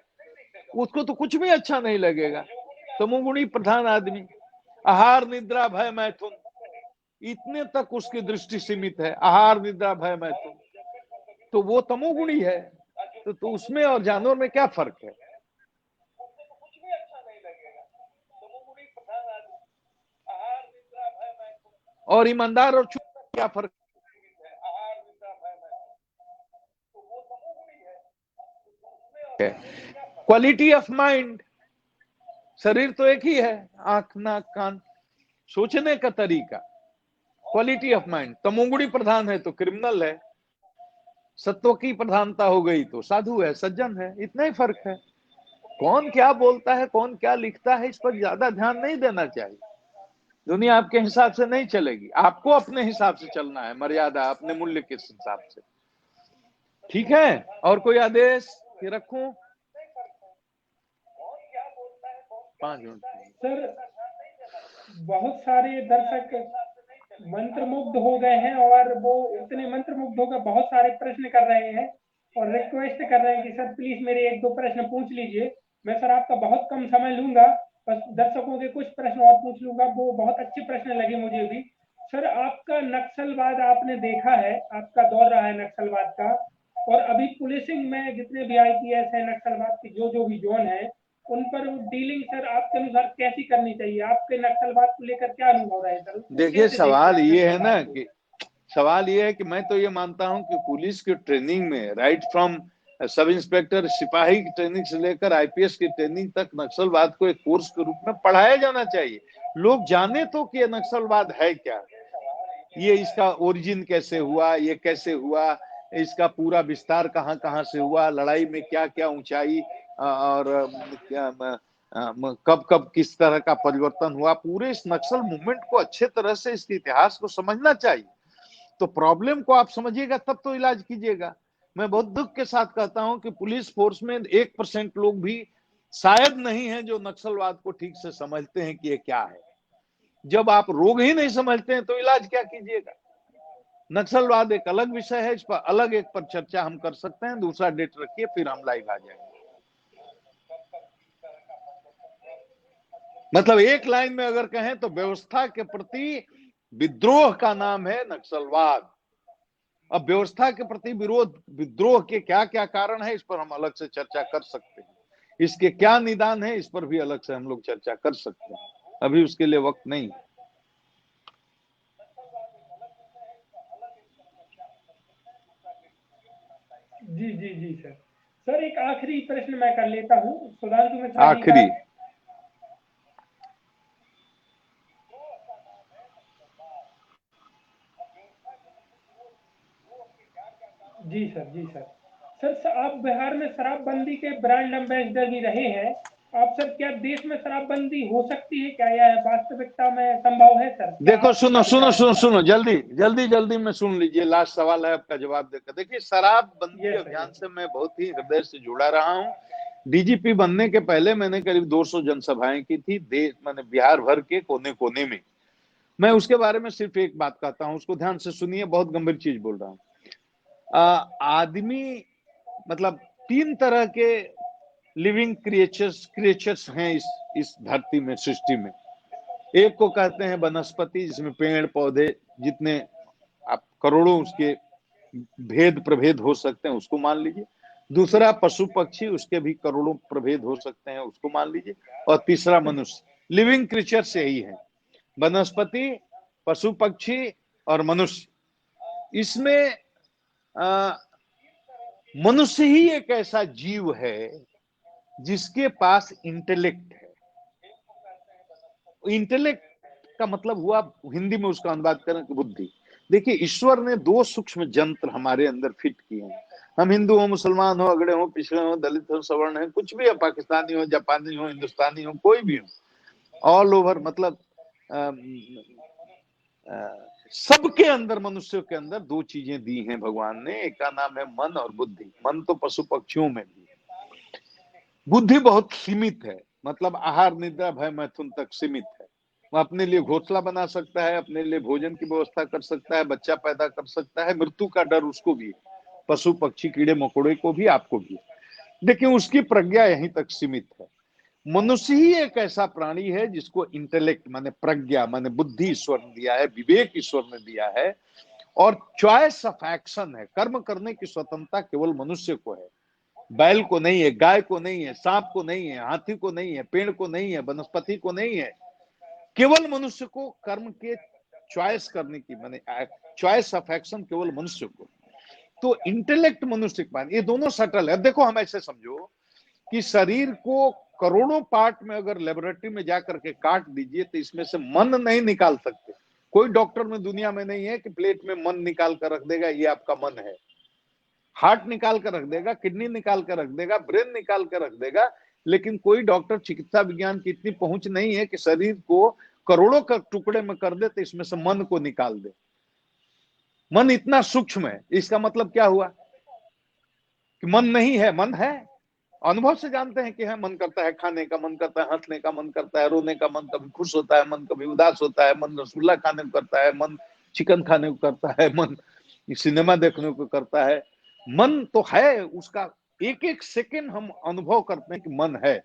उसको तो कुछ भी अच्छा नहीं लगेगा। तमोगुणी प्रधान आदमी, आहार निद्रा भय मैथुन, इतने तक उसकी दृष्टि सीमित है। आहार निद्रा भय मैथुन, तो वो तमोगुणी है। तो उसमें और जानवर में क्या फर्क है। और ईमानदार और चुप क्या फर्क है। क्वालिटी ऑफ माइंड, शरीर तो एक ही है, आंख नाक कान, सोचने का तरीका। क्वालिटी ऑफ माइंड, तमोगुणी प्रधान है तो क्रिमिनल है, सत्व की प्रधानता हो गई तो साधु है, सज्जन है। इतना ही फर्क है। कौन क्या बोलता है, कौन क्या लिखता है, इस पर ज्यादा ध्यान नहीं देना चाहिए। दुनिया आपके हिसाब से नहीं चलेगी, आपको अपने हिसाब से चलना है, मर्यादा अपने मूल्य के हिसाब से। ठीक है, और कोई आदेश कि रखूं? 5 मिनट। सर बहुत सारे दर्शक मंत्रमुग्ध हो गए हैं और वो इतने मंत्रमुग्ध होकर बहुत सारे प्रश्न कर रहे हैं और रिक्वेस्ट कर रहे हैं कि सर प्लीज मेरे 1-2 प्रश्न पूछ लीजिए। मैं सर आपका बहुत कम समय लूंगा, बस दर्शकों के कुछ प्रश्न और पूछ लूंगा। वो बहुत अच्छे प्रश्न लगे मुझे भी। सर आपका नक्सलवाद आपने देखा है, आपका दौर रहा है नक्सलवाद का, और अभी पुलिसिंग में जितने भी आईपीएस है नक्सलवाद की जो भी जोन है उन पर डीलिंग सर आपके अनुसार कैसी करनी चाहिए? आपके नक्सलवाद को लेकर क्या अनुभव रहे सर? देखिए, सवाल ये है ना कि सवाल ये है कि मैं तो ये मानता हूं कि पुलिस की ट्रेनिंग में राइट फ्रॉम सब इंस्पेक्टर, सिपाही की ट्रेनिंग से लेकर आईपीएस की ट्रेनिंग तक नक्सलवाद को एक कोर्स के रूप में पढ़ाया जाना चाहिए। लोग जाने तो कि नक्सलवाद है क्या, ये इसका ओरिजिन कैसे हुआ, ये कैसे हुआ, इसका पूरा विस्तार कहां कहां से हुआ, लड़ाई में क्या क्या ऊंचाई और कब कब किस तरह का परिवर्तन हुआ। पूरे इस नक्सल मूवमेंट को अच्छे तरह से, इसके इतिहास को समझना चाहिए। तो प्रॉब्लम को आप समझिएगा तब तो इलाज कीजिएगा। मैं बहुत दुख के साथ कहता हूं कि पुलिस फोर्स में 1% लोग भी शायद नहीं है जो नक्सलवाद को ठीक से समझते हैं कि ये क्या है। जब आप रोग ही नहीं समझते हैं तो इलाज क्या कीजिएगा। नक्सलवाद एक अलग विषय है, इस पर अलग एक पर चर्चा हम कर सकते हैं। दूसरा डेट रखिए, फिर हम लाइव आ जाएंगे। मतलब एक लाइन में अगर कहें तो व्यवस्था के प्रति विद्रोह का नाम है नक्सलवाद। अब व्यवस्था के प्रति विरोध, विद्रोह के क्या क्या कारण है, इस पर हम अलग से चर्चा कर सकते हैं। इसके क्या निदान है, इस पर भी अलग से हम लोग चर्चा कर सकते हैं। अभी उसके लिए वक्त नहीं। जी जी जी सर। सर एक आखिरी प्रश्न मैं कर लेता हूँ सुधांशु मिश्रा जी का। आखिरी। जी सर, जी सर। सर आप बिहार में शराबबंदी के ब्रांड एम्बेसडर भी रहे हैं, आप सर क्या देश में शराबबंदी हो सकती है क्या, यह वास्तविकता में संभव है सर? क्या देखो, आपको सुनो क्या सुनो विचार है सुनो इस सुनो, जल्दी जल्दी जल्दी में सुन लीजिए, लास्ट सवाल है आपका, जवाब देकर। देखिए, शराब पर? बंदी यस सर, अभियान यस से मैं बहुत ही हृदय से जुड़ा रहा हूँ। डीजीपी बनने के पहले मैंने करीब 200 जनसभाएं की थी, देश मैंने बिहार भर के कोने कोने में। मैं उसके बारे में सिर्फ एक बात कहता हूँ, उसको ध्यान से सुनिए, बहुत गंभीर चीज बोल रहा हूँ। आदमी मतलब 3 तरह के लिविंग क्रिएचर्स हैं इस धरती में, सृष्टि में। एक को कहते हैं वनस्पति, जिसमें पेड़ पौधे जितने आप करोड़ों उसके भेद प्रभेद हो सकते हैं, उसको मान लीजिए। दूसरा पशु पक्षी, उसके भी करोड़ों प्रभेद हो सकते हैं, उसको मान लीजिए। और तीसरा मनुष्य। लिविंग क्रिएचर्स यही है, वनस्पति, पशु पक्षी और मनुष्य। इसमें मनुष्य ही एक ऐसा जीव है जिसके पास इंटेलेक्ट है। इंटेलेक्ट का मतलब हुआ, हिंदी में उसका अनुवाद करें तो बुद्धि। देखिए, ईश्वर ने 2 सूक्ष्म जंत्र हमारे अंदर फिट किए हैं। हम हिंदू हो, मुसलमान हो, अगड़े हो, पिछड़े हो, दलित हो, सवर्ण है, कुछ भी हो, पाकिस्तानी हो, जापानी हो, हिंदुस्तानी हो, कोई भी हो, ऑल ओवर, मतलब सबके अंदर, मनुष्यों के अंदर 2 चीजें दी हैं भगवान ने। एक का नाम है मन और बुद्धि। मन तो पशु पक्षियों में भी, बुद्धि बहुत सीमित है, मतलब आहार निद्रा भय मैथुन तक सीमित है। वो अपने लिए घोंसला बना सकता है, अपने लिए भोजन की व्यवस्था कर सकता है, बच्चा पैदा कर सकता है, मृत्यु का डर उसको भी, पशु पक्षी कीड़े मकोड़े को भी, आपको भी। लेकिन उसकी प्रज्ञा यहीं तक सीमित है। मनुष्य ही एक ऐसा प्राणी है जिसको इंटेलेक्ट माने प्रज्ञा माने बुद्धि ईश्वर ने दिया है, विवेक ईश्वर ने दिया है, और चॉइस ऑफ एक्शन है, कर्म करने की स्वतंत्रता केवल मनुष्य को है। बैल को नहीं है, गाय को नहीं है, सांप को नहीं है, हाथी को नहीं है, पेड़ को नहीं है, वनस्पति को नहीं है। केवल मनुष्य को कर्म के चॉइस करने की, माने चॉइस ऑफ एक्शन केवल मनुष्य को। तो इंटेलेक्ट मनुष्य के पास, ये दोनों सटल है। देखो, हम ऐसे समझो कि शरीर को करोड़ों पार्ट में अगर लेबोरेटरी में जाकर के काट दीजिए तो इसमें से मन नहीं निकाल सकते। कोई डॉक्टर में दुनिया में नहीं है कि प्लेट में मन निकाल कर रख देगा, ये आपका मन है। हार्ट निकाल कर रख देगा, किडनी निकाल कर रख देगा, ब्रेन निकाल कर रख देगा, लेकिन कोई डॉक्टर, चिकित्सा विज्ञान की इतनी पहुंच नहीं है कि शरीर को करोड़ों का टुकड़े में कर दे तो इसमें से मन को निकाल दे। मन इतना सूक्ष्म है। इसका मतलब क्या हुआ कि मन नहीं है? मन है। अनुभव से जानते हैं कि है, मन करता है खाने का, मन करता है हंसने का, मन करता है रोने का, मन कभी खुश होता है, मन कभी उदास होता है, मन रसगुल्ला खाने को करता है, मन चिकन खाने को करता है, मन सिनेमा देखने को करता है। मन तो है, उसका एक एक सेकंड हम अनुभव करते हैं कि मन है।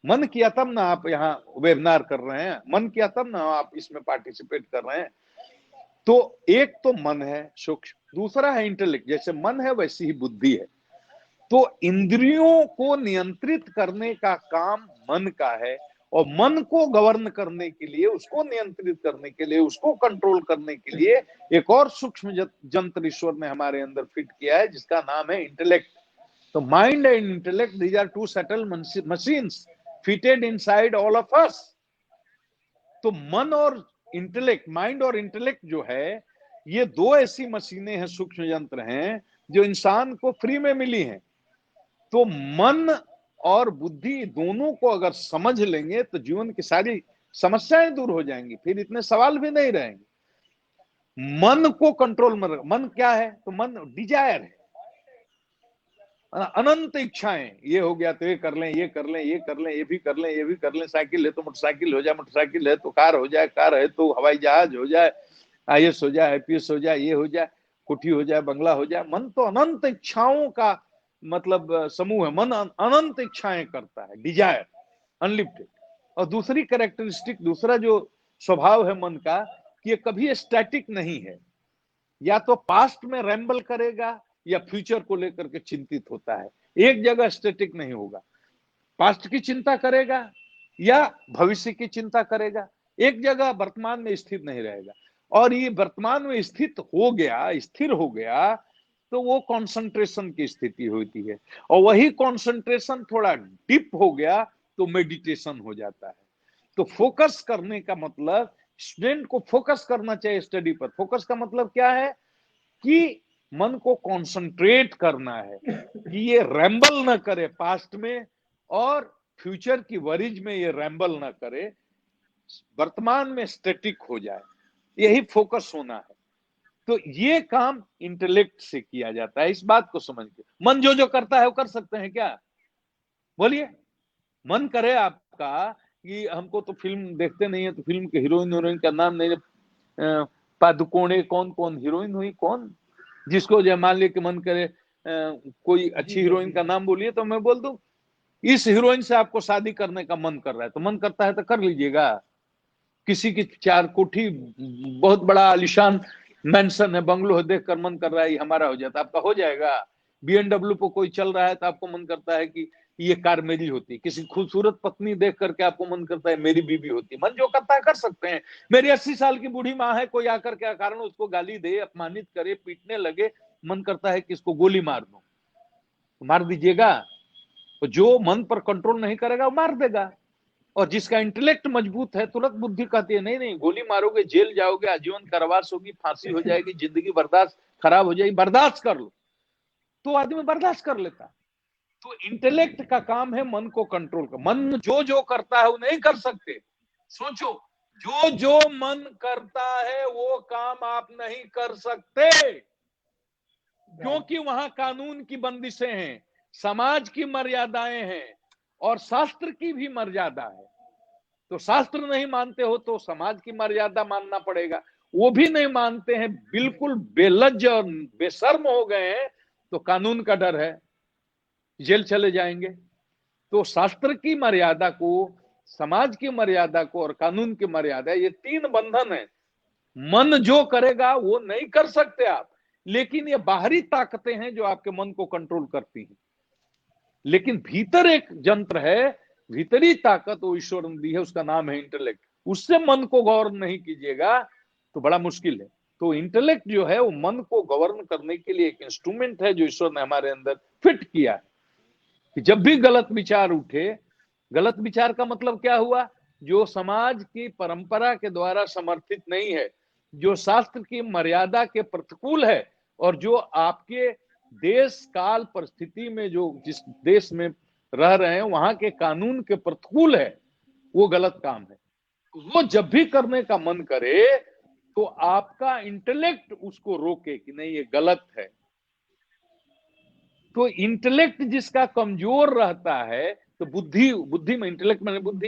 मन किया तब ना आप यहाँ वेबिनार कर रहे हैं, मन किया तब ना आप इसमें पार्टिसिपेट कर रहे हैं। तो एक तो मन है सूक्ष्म, दूसरा है इंटेलेक्ट। जैसे मन है वैसी ही बुद्धि है। तो इंद्रियों को नियंत्रित करने का काम मन का है, और मन को गवर्न करने के लिए, उसको नियंत्रित करने के लिए, उसको कंट्रोल करने के लिए एक और सूक्ष्म जंत्र ईश्वर ने हमारे अंदर फिट किया है, जिसका नाम है इंटेलेक्ट। तो mind and intellect, these are 2 subtle machines fitted inside all of us. तो मन और इंटेलेक्ट, माइंड और इंटेलेक्ट जो है, ये 2 ऐसी मशीनें हैं, सूक्ष्म यंत्र हैं, जो इंसान को फ्री में मिली हैं। तो मन और बुद्धि दोनों को अगर समझ लेंगे तो जीवन की सारी समस्याएं दूर हो जाएंगी, फिर इतने सवाल भी नहीं रहेंगे। मन को कंट्रोल में, मन क्या है? तो मन डिजायर है, अनंत इच्छाएं। ये हो गया तो ये कर लें, ये कर लें, ये कर लें, ये भी कर लें, ये भी कर लें। साइकिल है तो मोटरसाइकिल हो जाए, मोटरसाइकिल है तो कार हो जाए, कार है तो हवाई जहाज हो जाए, आईएएस हो जाए, आईपीएस हो जाए, ये हो जाए, कोठी हो जाए, बंगला हो जाए। मन तो अनंत इच्छाओं का मतलब समूह है। मन अनंत इच्छाएं करता है, डिजायर, अनलिमिटेड। और दूसरी कैरेक्टरिस्टिक, दूसरा जो स्वभाव है मन का, कि ये कभी स्टैटिक नहीं है। या तो पास्ट में रैम्बल करेगा या फ्यूचर को लेकर के चिंतित होता है, एक जगह स्टैटिक नहीं होगा। पास्ट की चिंता करेगा या भविष्य की चिंता करेगा, एक जगह वर्तमान में स्थिर नहीं रहेगा। और ये वर्तमान में स्थित हो गया, स्थिर हो गया, तो वो कंसंट्रेशन की स्थिति होती है। और वही कंसंट्रेशन थोड़ा डीप हो गया तो मेडिटेशन हो जाता है। तो फोकस करने का मतलब, स्टूडेंट को फोकस करना चाहिए स्टडी पर। फोकस का मतलब क्या है? कि मन को कंसंट्रेट करना है कि ये रैम्बल न करे पास्ट में, और फ्यूचर की वरीज में ये रैम्बल ना करे, वर्तमान में स्टैटिक हो जाए, यही फोकस होना है। तो ये काम इंटेलेक्ट से किया जाता है, इस बात को समझ के। मन जो जो करता है वो कर सकते हैं क्या? बोलिए, मन करे आपका कि हमको तो फिल्म देखते नहीं है, तो फिल्म के हीरोइन का नाम नहीं, पादुकोणे कौन कौन हीरोइन हुई, कौन जिसको जय मान लिया कि मन करे कोई अच्छी हीरोइन का नाम बोलिए, तो मैं बोल दूं इस हीरोइन से आपको शादी करने का मन कर रहा है, तो मन करता है तो कर लीजिएगा। किसी की 4 कोठी बहुत बड़ा आलिशान मेंशन है, बंगलो है, देखकर मन कर रहा है ये हमारा हो जाता, आपका हो जाएगा। BMW पे कोई चल रहा है तो आपको मन करता है कि ये कार मेरी होती। किसी खूबसूरत पत्नी देख करके आपको मन करता है मेरी बीबी होती। मन जो करता है कर सकते हैं। मेरी 80 साल की बूढ़ी माँ है, कोई आकर के कारण उसको गाली दे, अपमानित करे, पीटने लगे, मन करता है कि इसको गोली मार दो, मार दीजिएगा। तो जो मन पर कंट्रोल नहीं करेगा वो मार देगा। और जिसका इंटेलेक्ट मजबूत है, तुरंत बुद्धि कहती है नहीं नहीं, गोली मारोगे जेल जाओगे, आजीवन कारावास होगी, फांसी हो जाएगी, जिंदगी बर्दाश्त खराब हो जाएगी, बर्दाश्त कर लो। तो आदमी बर्दाश्त कर लेता। तो इंटेलेक्ट का काम है मन को कंट्रोल कर। मन जो जो करता है वो नहीं कर सकते। सोचो, जो जो मन करता है वो काम आप नहीं कर सकते, क्योंकि वहां कानून की बंदिशें हैं, समाज की मर्यादाएं हैं और शास्त्र की भी मर्यादा है। तो शास्त्र नहीं मानते हो तो समाज की मर्यादा मानना पड़ेगा। वो भी नहीं मानते हैं, बिल्कुल बेलज्ज और बेशर्म हो गए हैं, तो कानून का डर है, जेल चले जाएंगे। तो शास्त्र की मर्यादा को, समाज की मर्यादा को और कानून की मर्यादा, ये 3 बंधन है। मन जो करेगा वो नहीं कर सकते आप, लेकिन ये बाहरी ताकतें हैं जो आपके मन को कंट्रोल करती हैं। लेकिन भीतर एक यंत्र है, भीतरी ताकत वो ईश्वर ने दी है, उसका नाम है इंटेलेक्ट। उससे मन को गवर्न नहीं कीजिएगा तो बड़ा मुश्किल है। तो इंटेलेक्ट जो है वो मन को गवर्न करने के लिए एक इंस्ट्रूमेंट है जो ईश्वर ने हमारे अंदर फिट किया है। कि जब भी गलत विचार उठे, गलत विचार का मतलब क्या हुआ? जो समाज की परंपरा के द्वारा समर्थित नहीं है, जो शास्त्र की मर्यादा के प्रतिकूल है, और जो आपके देश काल परिस्थिति में, जो जिस देश में रह रहे हैं वहां के कानून के प्रतिकूल है, वो गलत काम है। वो जब भी करने का मन करे तो आपका इंटेलेक्ट उसको रोके कि नहीं ये गलत है। तो इंटेलेक्ट जिसका कमजोर रहता है, तो बुद्धि में, इंटेलेक्ट में बुद्धि,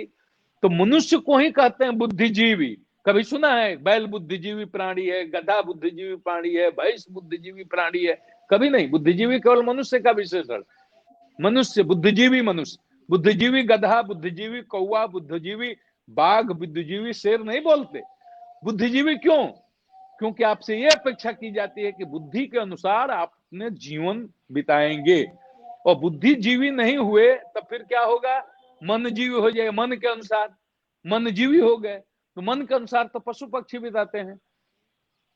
तो मनुष्य को ही कहते हैं बुद्धिजीवी। कभी सुना है बैल बुद्धिजीवी प्राणी है, गधा बुद्धिजीवी प्राणी है, भैंस बुद्धिजीवी प्राणी है? कभी नहीं। बुद्धिजीवी केवल मनुष्य का विशेषण। मनुष्य बुद्धिजीवी, मनुष्य बुद्धिजीवी, गधा बुद्धिजीवी, कौवा बुद्धिजीवी, बाघ बुद्धिजीवी, शेर नहीं बोलते। बुद्धिजीवी क्यों? क्योंकि आपसे यह अपेक्षा की जाती है कि बुद्धि के अनुसार आप अपने जीवन बिताएंगे, और बुद्धिजीवी नहीं हुए तब फिर क्या होगा? मन जीवी हो जाएगा। मन के अनुसार मन जीवी हो गए तो मन के अनुसार तो पशु पक्षी बिताते हैं।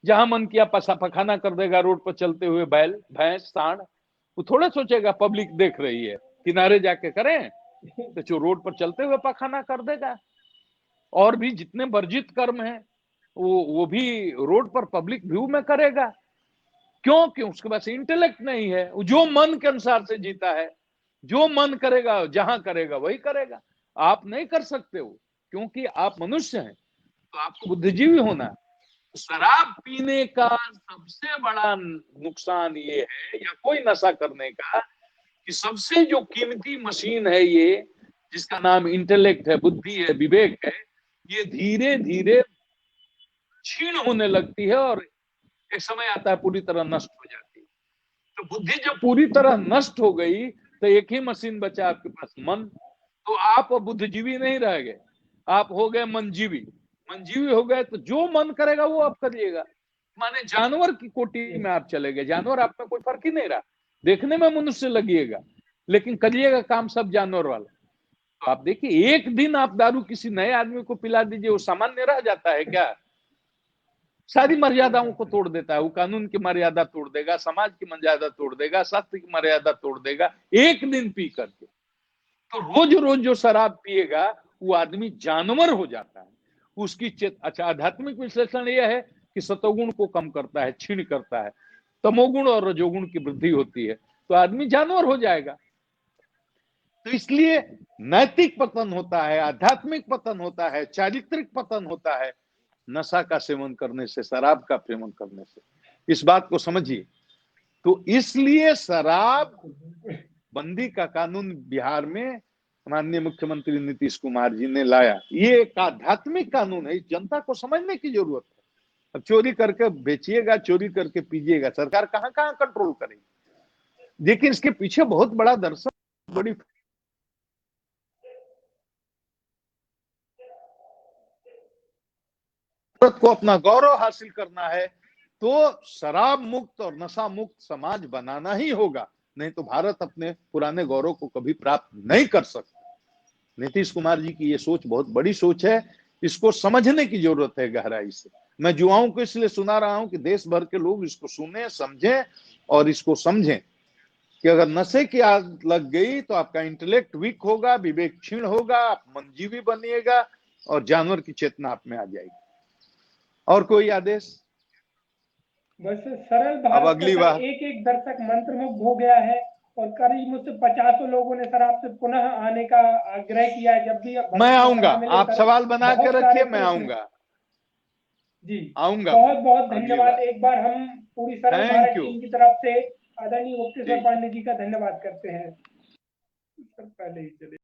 जहां मन किया पखाना कर देगा रोड पर चलते हुए बैल, भैंस, सांड। वो थोड़ा सोचेगा पब्लिक देख रही है, किनारे जाके करें, तो जो रोड पर चलते हुए पखाना कर देगा। और भी जितने वर्जित कर्म हैं वो भी रोड पर पब्लिक व्यू में करेगा। क्यों? क्यों? उसके पास इंटेलेक्ट नहीं है। वो जो मन के अनुसार से जीता है, जो मन करेगा जहां करेगा वही करेगा। आप नहीं कर सकते हो, क्योंकि आप मनुष्य हैं। तो आपको बुद्धिजीवी होना है। शराब पीने का सबसे बड़ा नुकसान ये है, या कोई नशा करने का, कि सबसे जो कीमती मशीन है ये, जिसका नाम इंटेलेक्ट है, बुद्धि है, विवेक है, ये धीरे धीरे क्षीण होने लगती है और एक समय आता है पूरी तरह नष्ट हो जाती है। तो बुद्धि जब पूरी तरह नष्ट हो गई तो एक ही मशीन बचा आपके पास, मन। तो आप बुद्धिजीवी नहीं रह गए, आप हो गए मनजीवी। मनजीवी हो गए तो जो मन करेगा वो आप करिएगा। माने जानवर की कोटि में आप चले गए। जानवर आप में कोई फर्क ही नहीं रहा, देखने में मनुष्य लगिएगा लेकिन करिएगा काम सब जानवर वाला। तो आप देखिए, एक दिन आप दारू किसी नए आदमी को पिला दीजिए, वो सामान्य रह जाता है क्या? सारी मर्यादाओं को तोड़ देता है। वो कानून की मर्यादा तोड़ देगा, समाज की मर्यादा तोड़ देगा, शास्त्र की मर्यादा तोड़ देगा, एक दिन पी करके। तो रोज रोज जो शराब पिएगा वो आदमी जानवर हो जाता है। उसकी अच्छा, आध्यात्मिक विश्लेषण यह है कि सतोगुण को कम करता है, क्षीण करता है, तमोगुण और रजोगुण की वृद्धि होती है, तो आदमी जानवर हो जाएगा। तो इसलिए नैतिक पतन होता है, आध्यात्मिक पतन होता है, चारित्रिक पतन होता है नशा का सेवन करने से, शराब का सेवन करने से। इस बात को समझिए। तो इसलिए शराब बंदी का कानून बिहार में माननीय मुख्यमंत्री नीतीश कुमार जी ने लाया। ये एक आध्यात्मिक कानून है, जनता को समझने की जरूरत है। अब चोरी करके बेचिएगा, चोरी करके पीजिएगा, सरकार कहां कहां कंट्रोल करेगी। लेकिन इसके पीछे बहुत बड़ा दर्शन, बड़ी को अपना गौरव हासिल करना है तो शराब मुक्त और नशा मुक्त समाज बनाना ही होगा, नहीं तो भारत अपने पुराने गौरव को कभी प्राप्त नहीं कर सकता। नीतीश कुमार जी की ये सोच बहुत बड़ी सोच है, इसको समझने की जरूरत है गहराई से। मैं युवाओं को इसलिए सुना रहा हूं कि देश भर के लोग इसको सुने, समझें और इसको समझें कि अगर नशे की आदत लग गई तो आपका इंटेलेक्ट वीक होगा, विवेक क्षीण होगा, आप मनजीवी बनिएगा और जानवर की चेतना आप में आ जाएगी। और कोई आदेश? बस सरल अब भारत अगली का बार एक एक दर्शक मंत्रमुग्ध हो गया है और करीब मुझसे 50 लोगों ने सर आपसे पुनः आने का आग्रह किया है। जब भी अब मैं भविष्य में आऊंगा, समय मिले आप सर, सवाल बना के बहुत सारे रखिए, मैं प्रश्न। आऊंगा, जी, आऊंगा मैं बहुत बहुत अगली धन्यवाद। बार। एक बार हम पूरी सरल थैंक भारत यू। टीम की तरफ से आदरणीय गुप्तेश्वर ठीक है। पांडे जी का धन्यवाद करते हैं। सर पहले ही चले।